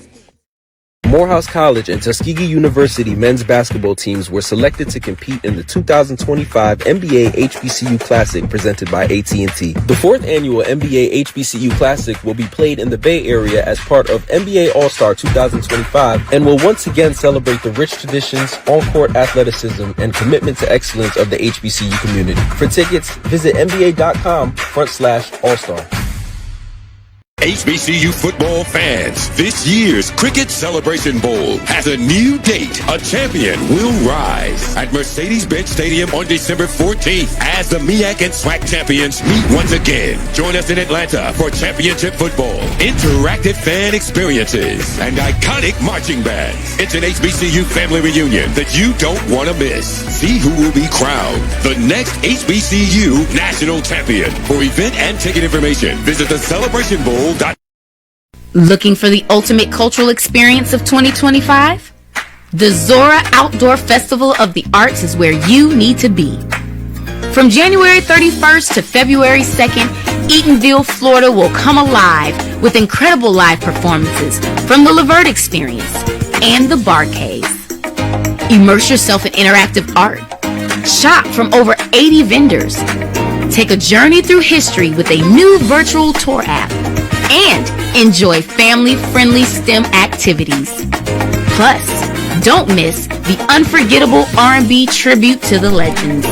Morehouse College and Tuskegee University men's basketball teams were selected to compete in the 2025 NBA HBCU Classic presented by AT&T. The fourth annual NBA HBCU Classic will be played in the Bay Area as part of NBA All-Star 2025 and will once again celebrate the rich traditions, on-court athleticism, and commitment to excellence of the HBCU community. For tickets, visit nba.com/all-star. HBCU football fans, this year's Cricket Celebration Bowl has a new date. A champion will rise at Mercedes-Benz Stadium on December 14th as the MEAC and SWAC champions meet once again. Join us in Atlanta for championship football, interactive fan experiences, and iconic marching bands. It's an HBCU family reunion that you don't want to miss. See who will be crowned the next HBCU national champion. For event and ticket information, visit the Celebration Bowl. Looking for the ultimate cultural experience of 2025? The Zora Outdoor Festival of the Arts is where you need to be. From January 31st to February 2nd, Eatonville, Florida will come alive with incredible live performances from the Levert Experience and the Bar Cave. Immerse yourself in interactive art. Shop from over 80 vendors. Take a journey through history with a new virtual tour app. And enjoy family-friendly STEM activities. Plus, don't miss the unforgettable R&B tribute to the legends,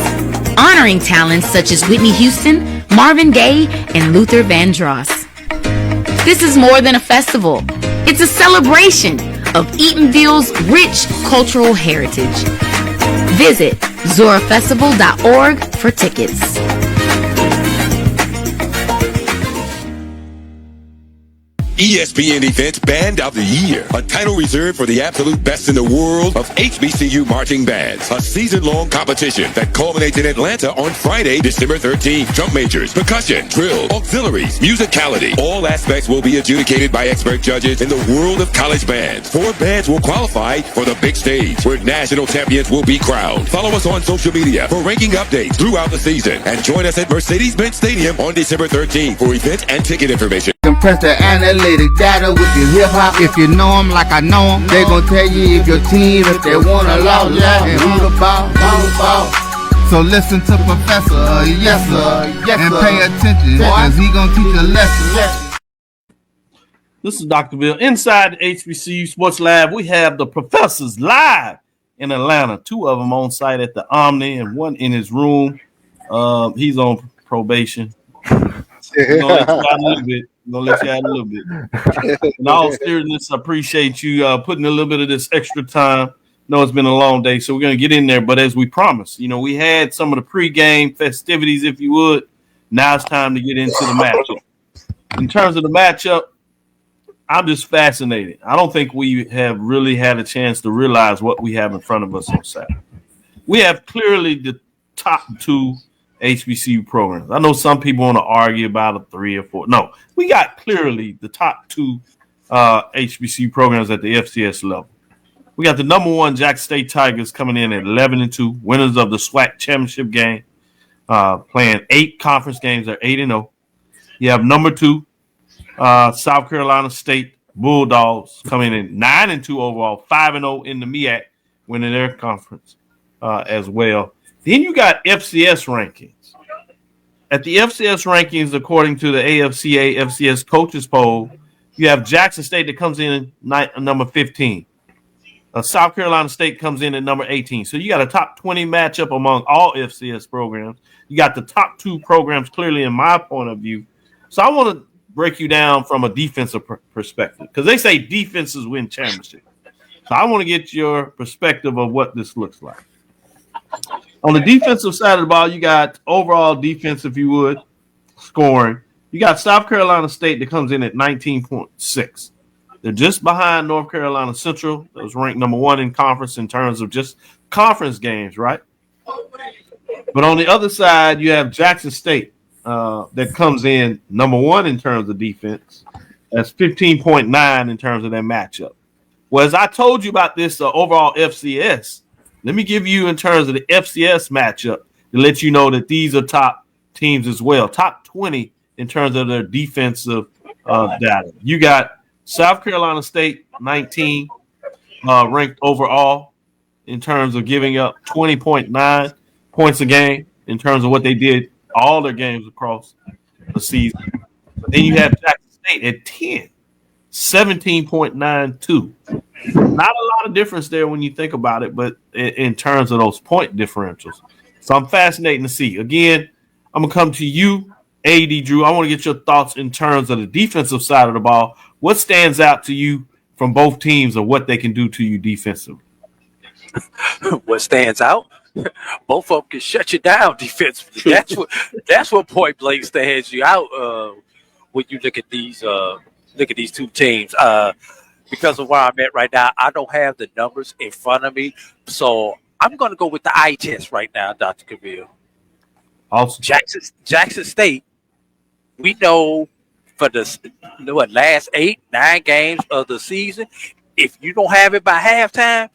honoring talents such as Whitney Houston, Marvin Gaye, and Luther Vandross. This is more than a festival. It's a celebration of Eatonville's rich cultural heritage. Visit zorafestival.org for tickets. ESPN Events Band of the Year, a title reserved for the absolute best in the world of HBCU marching bands. A season-long competition that culminates in Atlanta on Friday, December 13th. Drum majors, percussion, drill, auxiliaries, musicality. All aspects will be adjudicated by expert judges in the world of college bands. 4 bands will qualify for the big stage, where national champions will be crowned. Follow us on social media for ranking updates throughout the season, and join us at Mercedes-Benz Stadium on December 13th for event and ticket information. Compress the analytic data with your hip hop. If you know them like I know them, they gon' tell you if your team, if they want a lot, and who the ball. So listen to Professor, yes sir, and pay attention, cause he gon' teach a lesson. This is Dr. Bill. Inside the HBCU Sports Lab, we have the professors live in Atlanta. 2 of them on site at the Omni and 1 in his room. He's on probation. We're gonna let you out a little bit. In all seriousness, I appreciate you putting a little bit of this extra time. I know it's been a long day, so we're gonna get in there. But as we promised, we had some of the pregame festivities, if you would. Now it's time to get into the matchup. In terms of the matchup, I'm just fascinated. I don't think we have really had a chance to realize what we have in front of us on Saturday. We have clearly the top 2 HBCU programs. I know some people want to argue about a 3 or 4. No, we got clearly the top 2 HBCU programs at the FCS level. We got the number 1 Jackson State Tigers coming in at 11-2, winners of the SWAC championship game, playing 8 conference games. They're 8-0. You have number 2 South Carolina State Bulldogs coming in 9-2 overall, 5-0 in the MEAC, winning their conference as well. Then you got FCS rankings. At the FCS rankings, according to the AFCA FCS coaches poll, you have Jackson State that comes in at number 15. South Carolina State comes in at number 18. So you got a top 20 matchup among all FCS programs. You got the top 2 programs clearly in my point of view. So I want to break you down from a defensive perspective, because they say defenses win championships. So I want to get your perspective of what this looks like. On the defensive side of the ball, you got overall defense, if you would, scoring. You got South Carolina State that comes in at 19.6. They're just behind North Carolina Central. That was ranked number 1 in conference in terms of just conference games, right? But on the other side, you have Jackson State that comes in number 1 in terms of defense. That's 15.9 in terms of their matchup. Well, as I told you about this overall FCS, let me give you in terms of the FCS matchup to let you know that these are top teams as well. Top 20 in terms of their defensive data. You got South Carolina State, 19, ranked overall in terms of giving up 20.9 points a game in terms of what they did all their games across the season. Then you have Jackson State at 10, 17.92. Not a lot of difference there when you think about it, but in terms of those point differentials. So I'm fascinating to see. Again, I'm going to come to you, AD Drew. I want to get your thoughts in terms of the defensive side of the ball. What stands out to you from both teams or what they can do to you defensively? What stands out? Both of them can shut you down defensively. That's what point blank stands you out when you look at these two teams. Because of where I'm at right now, I don't have the numbers in front of me, so I'm going to go with the eye test right now, Dr. Cavil. Awesome. Jackson State, we know for the last 8-9 games of the season, if you don't have it by halftime,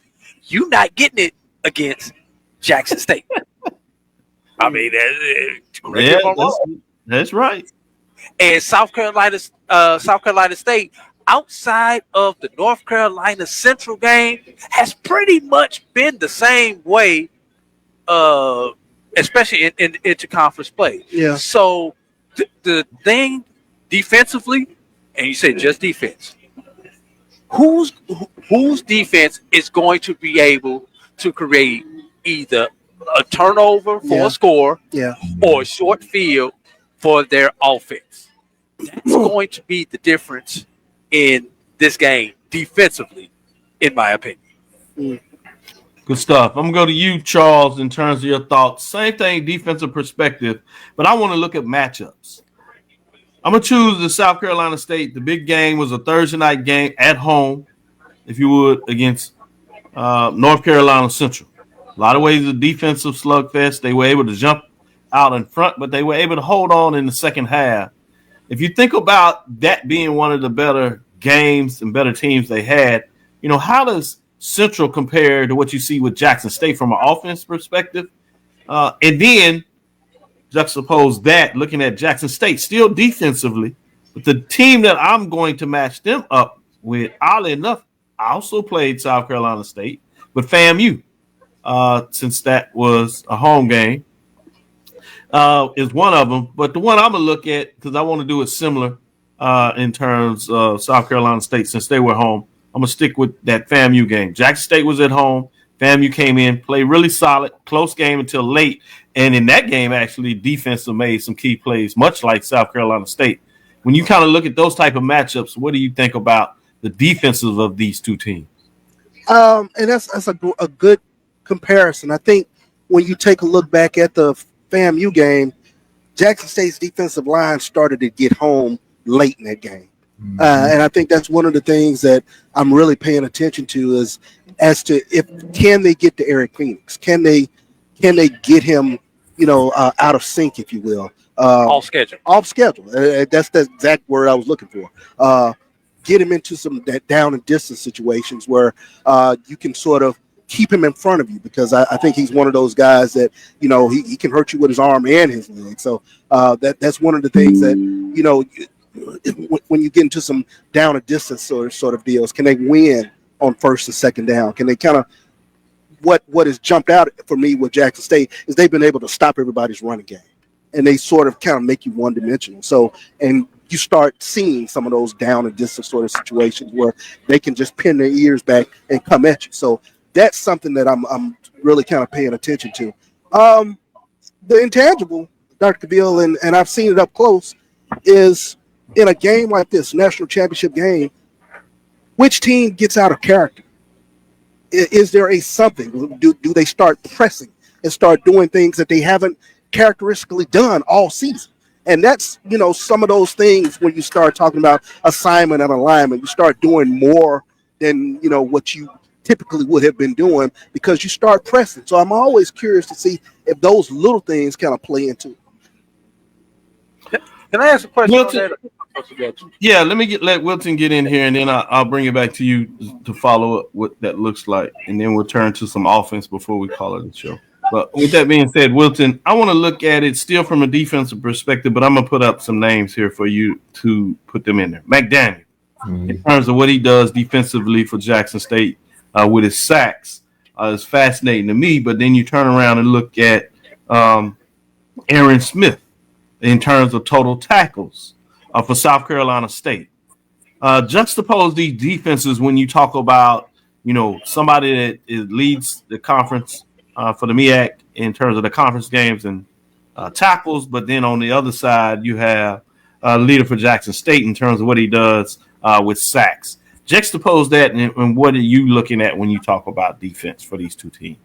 you're not getting it against Jackson State. I mean, that's right. And South Carolina State, outside of the North Carolina Central game, has pretty much been the same way, especially in interconference play. Yeah. So the thing defensively, and you said just defense, whose defense is going to be able to create either a turnover for a score or a short field for their offense? That's going to be the difference in this game defensively, in my opinion. Good stuff. I'm going to go to you, Charles, in terms of your thoughts. Same thing, defensive perspective, but I want to look at matchups. I'm going to choose the South Carolina State. The big game was a Thursday night game at home, if you would, against North Carolina Central. A lot of ways a defensive slugfest. They were able to jump out in front, but they were able to hold on in the second half. If you think about that being one of the better games and better teams they had, how does Central compare to what you see with Jackson State from an offense perspective? And then juxtapose that looking at Jackson State, still defensively, but the team that I'm going to match them up with, oddly enough, I also played South Carolina State, but FAMU, since that was a home game, is one of them. But the one I'm going to look at, because I want to do it similar in terms of South Carolina State, since they were home, I'm going to stick with that FAMU game. Jackson State was at home. FAMU came in, played really solid, close game until late. And in that game, actually, defense made some key plays, much like South Carolina State. When you kind of look at those type of matchups, what do you think about the defenses of these two teams? And that's a good comparison. I think when you take a look back at the FAMU game, Jackson State's defensive line started to get home late in that game. And I think that's one of the things that I'm really paying attention to is as to can they get to Eric Phoenix? Can they get him, out of sync, if you will? Off schedule. That's the exact word I was looking for. Get him into some down and distance situations where you can sort of keep him in front of you, because I think he's one of those guys that, he can hurt you with his arm and his leg. So that's one of the things that, when you get into some down and distance sort of deals, can they win on first and second down? Can they kind of what has jumped out for me with Jackson State is they've been able to stop everybody's running game, and they sort of kind of make you one dimensional. So, and you start seeing some of those down and distance sort of situations where they can just pin their ears back and come at you. So that's something that I'm really kind of paying attention to. The intangible, Dr. Cavil, and I've seen it up close, is in a game like this, national championship game, which team gets out of character? Is there a something? Do they start pressing and start doing things that they haven't characteristically done all season? And that's, some of those things when you start talking about assignment and alignment, you start doing more than, what you typically would have been doing because you start pressing. So I'm always curious to see if those little things kind of play into it. Can I ask a question on that? Yeah, let Wilton get in here, and then I'll bring it back to you to follow up what that looks like, and then we'll turn to some offense before we call it a show. But with that being said, Wilton, I want to look at it still from a defensive perspective, but I'm going to put up some names here for you to put them in there. McDaniel, in terms of what he does defensively for Jackson State with his sacks, is fascinating to me. But then you turn around and look at Aaron Smith in terms of total tackles for South Carolina State. Juxtapose these defenses when you talk about, somebody that leads the conference for the MEAC in terms of the conference games and tackles, but then on the other side you have a leader for Jackson State in terms of what he does with sacks. Juxtapose that, and what are you looking at when you talk about defense for these two teams?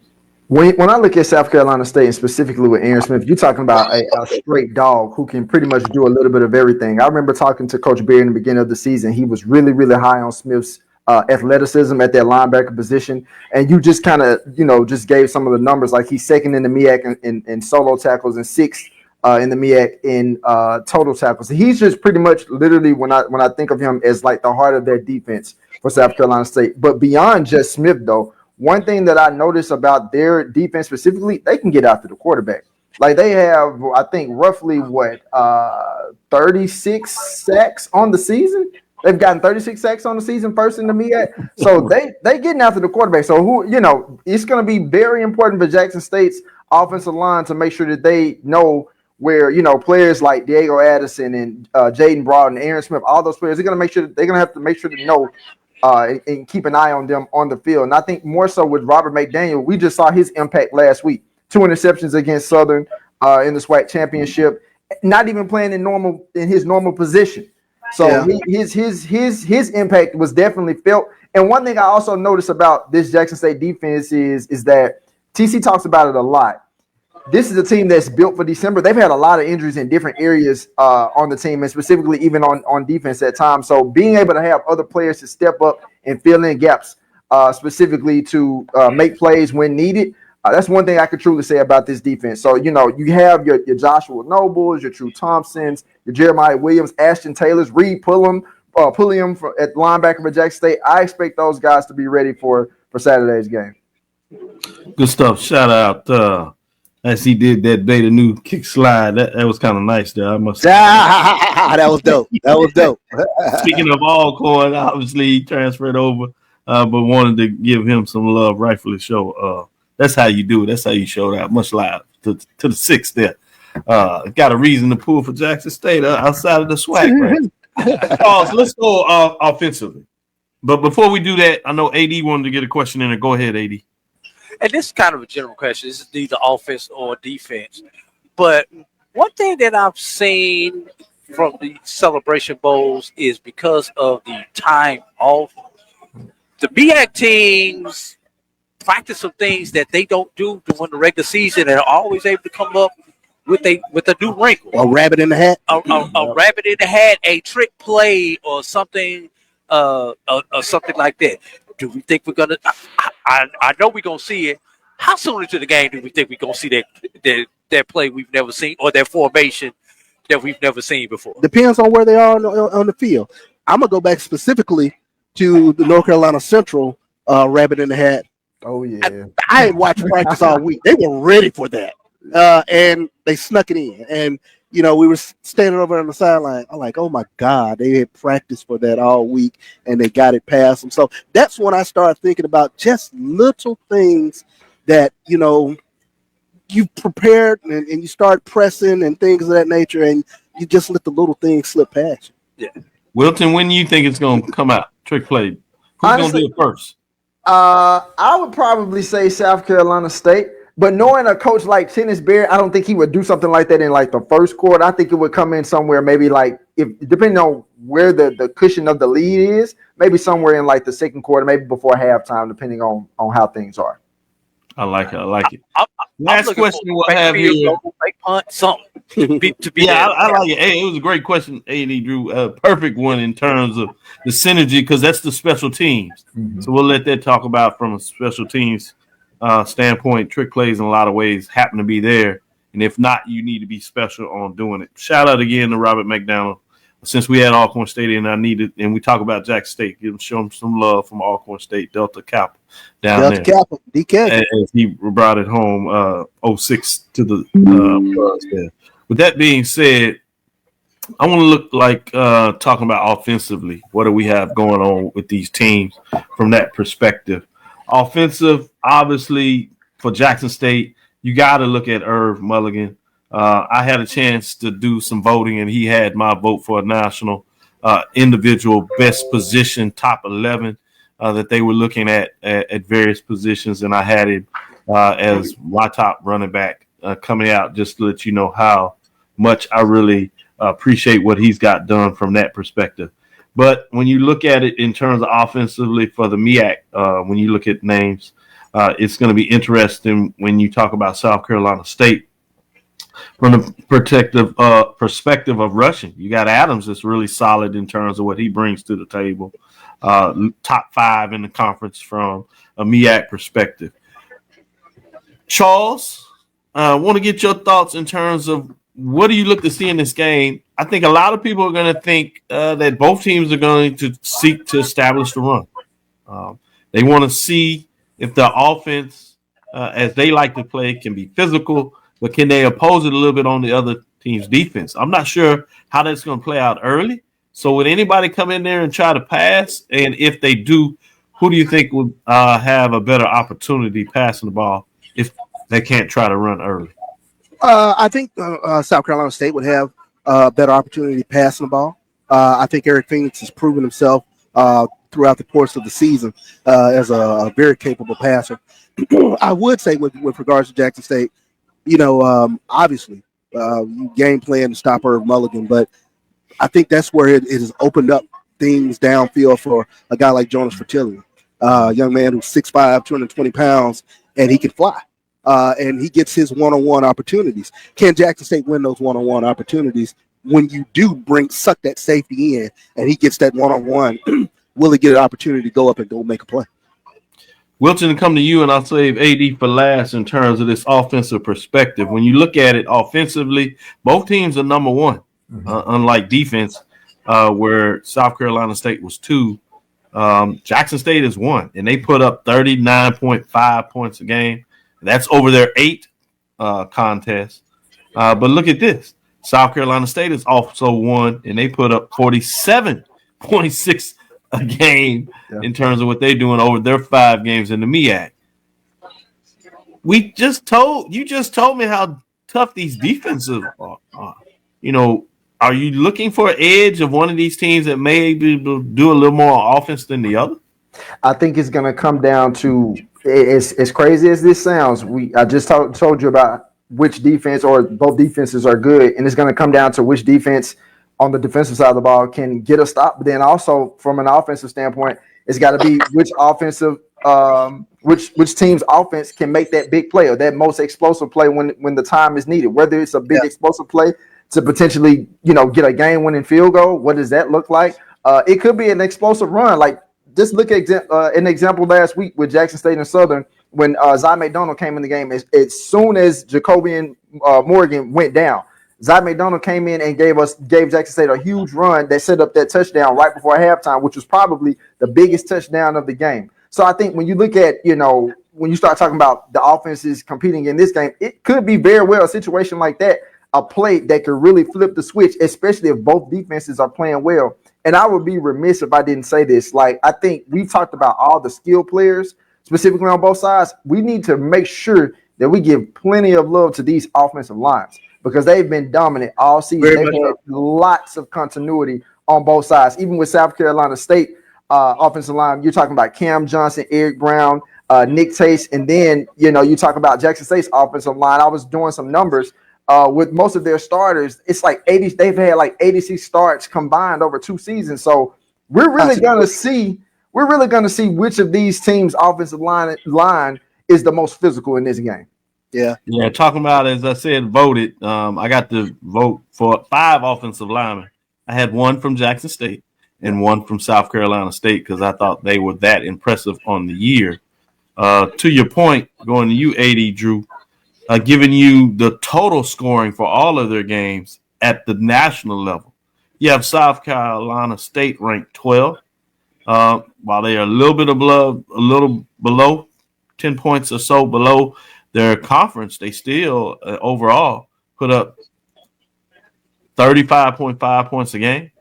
When I look at South Carolina State, and specifically with Aaron Smith, you're talking about a straight dog who can pretty much do a little bit of everything. I remember talking to Coach Beard in the beginning of the season. He was really, really high on Smith's athleticism at that linebacker position. And you just kind of, just gave some of the numbers. Like he's second in the MEAC in solo tackles and sixth in the MEAC in total tackles. He's just pretty much literally when I think of him as like the heart of their defense for South Carolina State. But beyond just Smith, though, one thing that I noticed about their defense specifically, they can get after the quarterback. Like they have, I think, roughly 36 sacks on the season. They've gotten 36 sacks on the season, first in the MEAC. So they getting after the quarterback. So it's going to be very important for Jackson State's offensive line to make sure that they know where players like Diego Addison and Jaden Broad and Aaron Smith, all those players, they're going to have to make sure to know. And keep an eye on them on the field. And I think more so with Robert McDaniel, we just saw his impact last week. 2 interceptions against Southern in the SWAC championship, not even playing in his normal position. So his impact was definitely felt. And one thing I also noticed about this Jackson State defense is that TC talks about it a lot. This is a team that's built for December. They've had a lot of injuries in different areas on the team, and specifically even on defense at times. So being able to have other players to step up and fill in gaps, specifically to make plays when needed, that's one thing I could truly say about this defense. So, you have your Joshua Nobles, your True Thompsons, your Jeremiah Williams, Ashton Taylors, Reed Pulliam at linebacker for Jackson State. I expect those guys to be ready for Saturday's game. Good stuff. Shout out as he did that beta new kick slide. That was kind of nice there. I must say. That was dope. That was dope. Speaking of Alcorn, obviously he transferred over, but wanted to give him some love, rightfully so. That's how you do it. That's how you show that. Much love to the six there. Got a reason to pull for Jackson State outside of the SWAC. Right? Let's go offensively. But before we do that, I know AD wanted to get a question in there. Go ahead, AD. And this is kind of a general question. This is neither offense or defense. But one thing that I've seen from the Celebration Bowls is because of the time off, the MEAC teams practice some things that they don't do during the regular season and are always able to come up with a new wrinkle. A rabbit in the hat. A rabbit in the hat, a trick play or something something like that. Do we think we're gonna? I know we're gonna see it. How soon into the game do we think we're gonna see that play we've never seen or that formation that we've never seen before? Depends on where they are on the field. I'm gonna go back specifically to the North Carolina Central rabbit in the hat. Oh yeah, I had watched practice all week. They were ready for that, and they snuck it in. And we were standing over on the sideline. I'm like, oh my God, they had practiced for that all week and they got it past them. So that's when I started thinking about just little things that, you prepared and you start pressing and things of that nature, and you just let the little things slip past you. Yeah. Wilton, when do you think it's going to come out? Trick play. Who's going to do it first? I would probably say South Carolina State. But knowing a coach like Tennis Bear, I don't think he would do something like that in like the first quarter. I think it would come in somewhere maybe like depending on where the cushion of the lead is, maybe somewhere in like the second quarter, maybe before halftime, depending on how things are. I like it. I'm Last question we'll have here. Punt, something. to be Yeah, there. I like it. Hey, it was a great question, AD Drew. Perfect one in terms of the synergy, because that's the special teams. So we'll let that talk about from a special teams standpoint. Trick plays in a lot of ways happen to be there, and if not, you need to be special on doing it. Shout out again to Robert McDonald. Since we had Alcorn State and we talk about Jackson State, show them some love from Alcorn State, Delta Kappa down Delta there. Kappa, DK. As he brought it home 06 to the Bulldogs there. With that being said, I want to look like talking about offensively. What do we have going on with these teams from that perspective? Offensive, obviously, for Jackson State, you got to look at Irv Mulligan. I had a chance to do some voting, and he had my vote for a national individual best position, top 11 that they were looking at various positions, and I had him as my top running back coming out, just to let you know how much I really appreciate what he's got done from that perspective. But when you look at it in terms of offensively for the MEAC, when you look at names, it's going to be interesting when you talk about South Carolina State. From the perspective of rushing, you got Adams that's really solid in terms of what he brings to the table. Top 5 in the conference from a MEAC perspective. Charles, I want to get your thoughts in terms of what do you look to see in this game? I think a lot of people are going to think that both teams are going to seek to establish the run. They want to see if the offense, as they like to play, can be physical, but can they oppose it a little bit on the other team's defense? I'm not sure how that's going to play out early. So would anybody come in there and try to pass? And if they do, who do you think would have a better opportunity passing the ball if they can't try to run early? I think South Carolina State would have a better opportunity passing the ball. I think Eric Phoenix has proven himself throughout the course of the season as a very capable passer. I would say with regards to Jackson State, obviously, you game plan to stop Irv Mulligan, but I think that's where it has opened up things downfield for a guy like Jonas Fertilli, a young man who's 6'5", 220 pounds, and he can fly. And he gets his one-on-one opportunities. Can Jackson State win those one-on-one opportunities when you do suck that safety in and he gets that one-on-one? Will he get an opportunity to go up and go make a play? Wilton, come to you, and I'll save AD for last in terms of this offensive perspective. When you look at it offensively, both teams are number one, unlike defense, where South Carolina State was 2. Jackson State is 1, and they put up 39.5 points a game. That's over their 8 contests. But look at this. South Carolina State is also 1, and they put up 47.6 a game in terms of what they're doing over their 5 games in the MEAC. You just told me how tough these defenses are. Are you looking for an edge of one of these teams that maybe do a little more offense than the other? I think it's going to come down to, as crazy as this sounds, I just told you about which defense or both defenses are good, and it's going to come down to which defense on the defensive side of the ball can get a stop. But then also from an offensive standpoint, it's got to be which team's offense can make that big play or that most explosive play when the time is needed, whether it's a big explosive play to potentially, get a game-winning field goal. What does that look like? It could be an explosive run. Like, just look at an example last week with Jackson State and Southern when Zy McDonald came in the game. As soon as Jacobian Morgan went down, Zy McDonald came in and gave Jackson State a huge run that set up that touchdown right before halftime, which was probably the biggest touchdown of the game. So I think when you look at, when you start talking about the offenses competing in this game, it could be very well a situation like that, a play that could really flip the switch, especially if both defenses are playing well. And I would be remiss if I didn't say this. Like, I think we've talked about all the skill players, specifically on both sides. We need to make sure that we give plenty of love to these offensive lines because they've been dominant all season. They've had lots of continuity on both sides. Even with South Carolina State offensive line, you're talking about Cam Johnson, Eric Brown, Nick Tace, and then, you talk about Jackson State's offensive line. I was doing some numbers. With most of their starters, it's like 80. They've had like 86 starts combined over 2 seasons. So we're really going to see which of these teams' offensive line is the most physical in this game. Yeah. Yeah, talking about, as I said, voted. I got to vote for 5 offensive linemen. I had one from Jackson State and one from South Carolina State because I thought they were that impressive on the year. To your point, going to you, AD, Drew, giving you the total scoring for all of their games at the national level. You have South Carolina State ranked 12. While they are a little below 10 points or so below their conference, they still overall put up 35.5 points a game.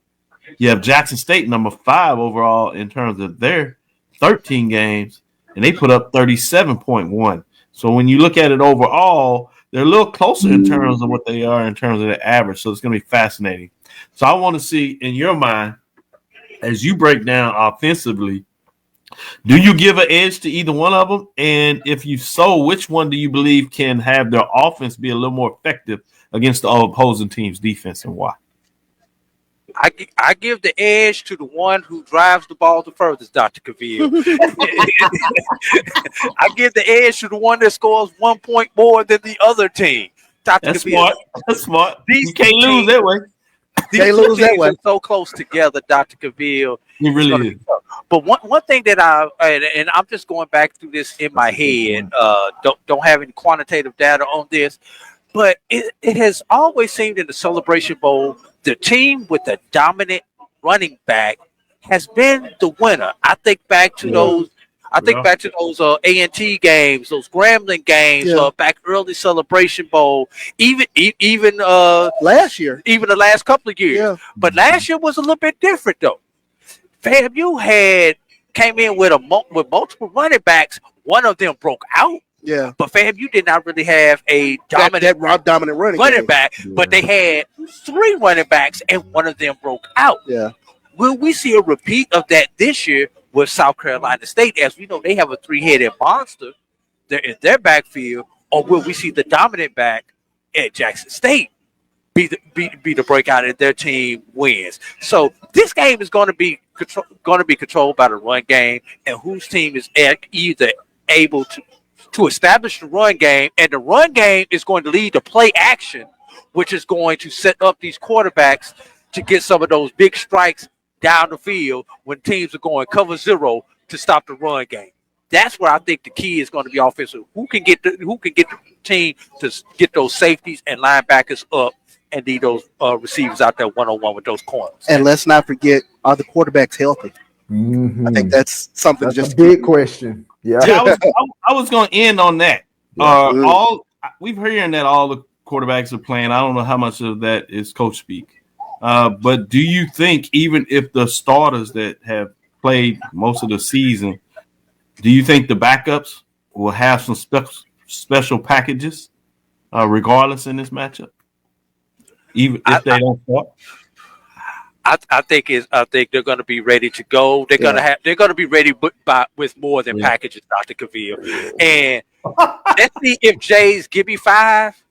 You have Jackson State number 5 overall in terms of their 13 games, and they put up 37.1. So when you look at it overall, they're a little closer in terms of what they are in terms of the average. So it's going to be fascinating. So I want to see in your mind, as you break down offensively, do you give an edge to either one of them? And if you so, which one do you believe can have their offense be a little more effective against the opposing team's defense, and why? I give the edge to the one who drives the ball the furthest, Dr. Cavil. I give the edge to the one that scores 1 point more than the other team. Dr. That's Cavil. smart. That's smart. You can't lose that way. These two teams are so close together, Dr. Cavil. It really is. But one thing that and I'm just going back through this in my head, don't have any quantitative data on this, but it has always seemed in the Celebration Bowl, the team with the dominant running back has been the winner. I think back to those. I think back to those A&T games, those Grambling games, back early Celebration Bowl, even last year, even the last couple of years. Yeah. But last year was a little bit different though. FAMU came in with multiple running backs. One of them broke out. Yeah. But FAMU did not really have a dominant running back, but they had 3 running backs and one of them broke out. Yeah. Will we see a repeat of that this year with South Carolina State? As we know, they have a 3-headed monster there in their backfield. Or will we see the dominant back at Jackson State be the breakout and their team wins? So this game is going to be controlled by the run game, and whose team is either able to establish the run game, and the run game is going to lead to play action, which is going to set up these quarterbacks to get some of those big strikes down the field when teams are going cover 0 to stop the run game. That's where I think the key is going to be offensive. Who can get the team to get those safeties and linebackers up and need those receivers out there one-on-one with those corners. And let's not forget, are the quarterbacks healthy? Mm-hmm. I think that's something that's just a big question. Yeah, I was going to end on that. We've hearing that all the quarterbacks are playing. I don't know how much of that is coach speak. But do you think even if the starters that have played most of the season, do you think the backups will have some special packages regardless in this matchup? Even if they don't start? I think they're going to be ready to go. They're going to be ready with more than packages, Dr. Cavil. And let's see if Jay's Gibby 5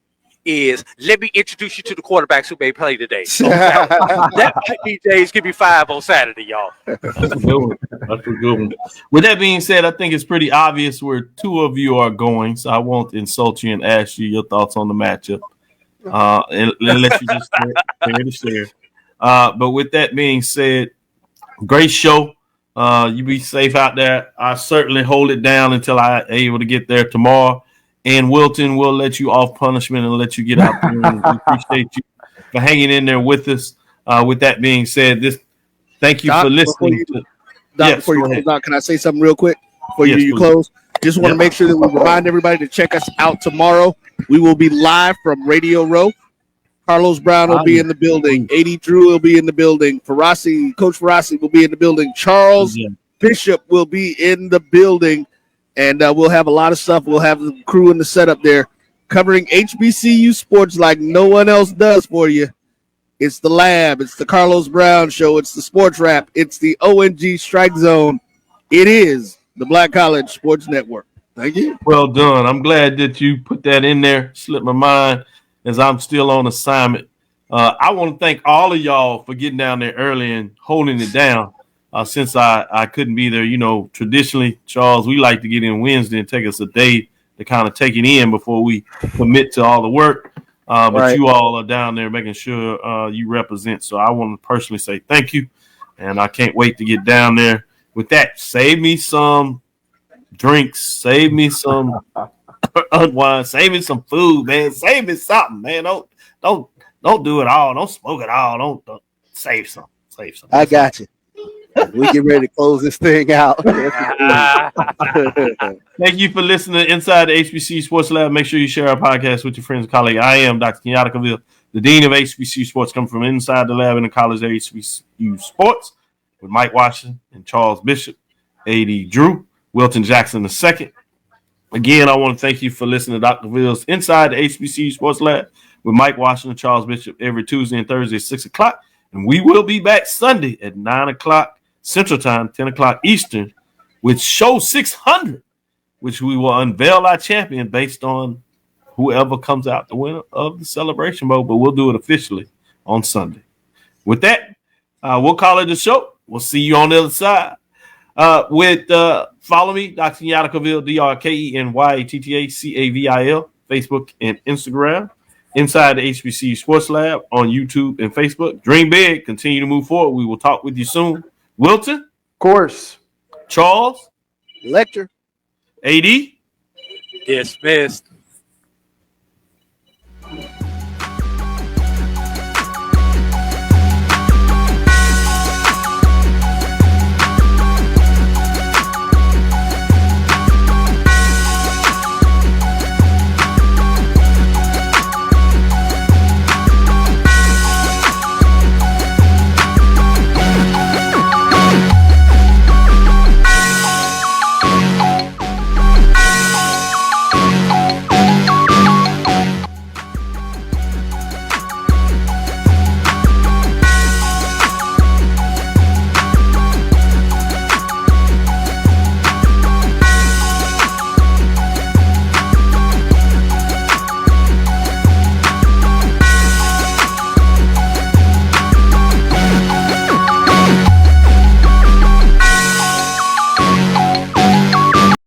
is, let me introduce you to the quarterbacks who may play today. So that might be Jay's Gibby 5 on Saturday, y'all. That's a good one. That's a good one. With that being said, I think it's pretty obvious where 2 of you are going, so I won't insult you and ask you your thoughts on the matchup. And let you just share. But with that being said, great show. You be safe out there. I certainly hold it down until I'm able to get there tomorrow. And Wilton will let you off punishment and let you get out there. And we appreciate you for hanging in there with us. With that being said, thank you for listening. Before you close out, can I say something real quick before you close? Just want to make sure that we remind everybody to check us out tomorrow. We will be live from Radio Row. Carlos Brown will be in the building. AD Drew will be in the building. Coach Ferrasi will be in the building. Charles Bishop will be in the building. And we'll have a lot of stuff. We'll have the crew in the setup there covering HBCU sports like no one else does for you. It's the Lab. It's the Carlos Brown Show. It's the Sports Wrap. It's the ONG Strike Zone. It is the Black College Sports Network. Thank you. Well done. I'm glad that you put that in there. Slipped my mind as I'm still on assignment. I want to thank all of y'all for getting down there early and holding it down. Since I couldn't be there, traditionally, Charles, we like to get in Wednesday and take us a day to kind of take it in before we commit to all the work. But Right. you all are down there making sure you represent. So I want to personally say thank you, and I can't wait to get down there. With that, save me some drinks, save me some unwind, save me some food, man. Save me something, man. Don't do it all. Don't smoke it all. Don't save some. Save some. I got you. We get ready to close this thing out. Thank you for listening to Inside the HBCU Sports Lab. Make sure you share our podcast with your friends and colleagues. I am Dr. Kenyatta, Cavil, the Dean of HBCU Sports, coming from inside the lab in the College of HBCU Sports with Mike Washington and Charles Bishop, AD Drew, Wilton Jackson II. Again, I want to thank you for listening to Dr. Cavill's Inside the HBCU Sports Lab with Mike Washington and Charles Bishop every Tuesday and Thursday at 6 o'clock. And we will be back Sunday at 9 o'clock Central Time, 10 o'clock Eastern, with Show 600, which we will unveil our champion based on whoever comes out the winner of the Celebration Bowl. But we'll do it officially on Sunday. With that, we'll call it a show. We'll see you on the other side. Follow me, Dr. Kenyatta Cavil, DrKenyatta, Facebook and Instagram. Inside the HBCU Sports Lab on YouTube and Facebook. Dream big. Continue to move forward. We will talk with you soon. Wilton? Of course. Charles? Lecture. AD? Dismissed.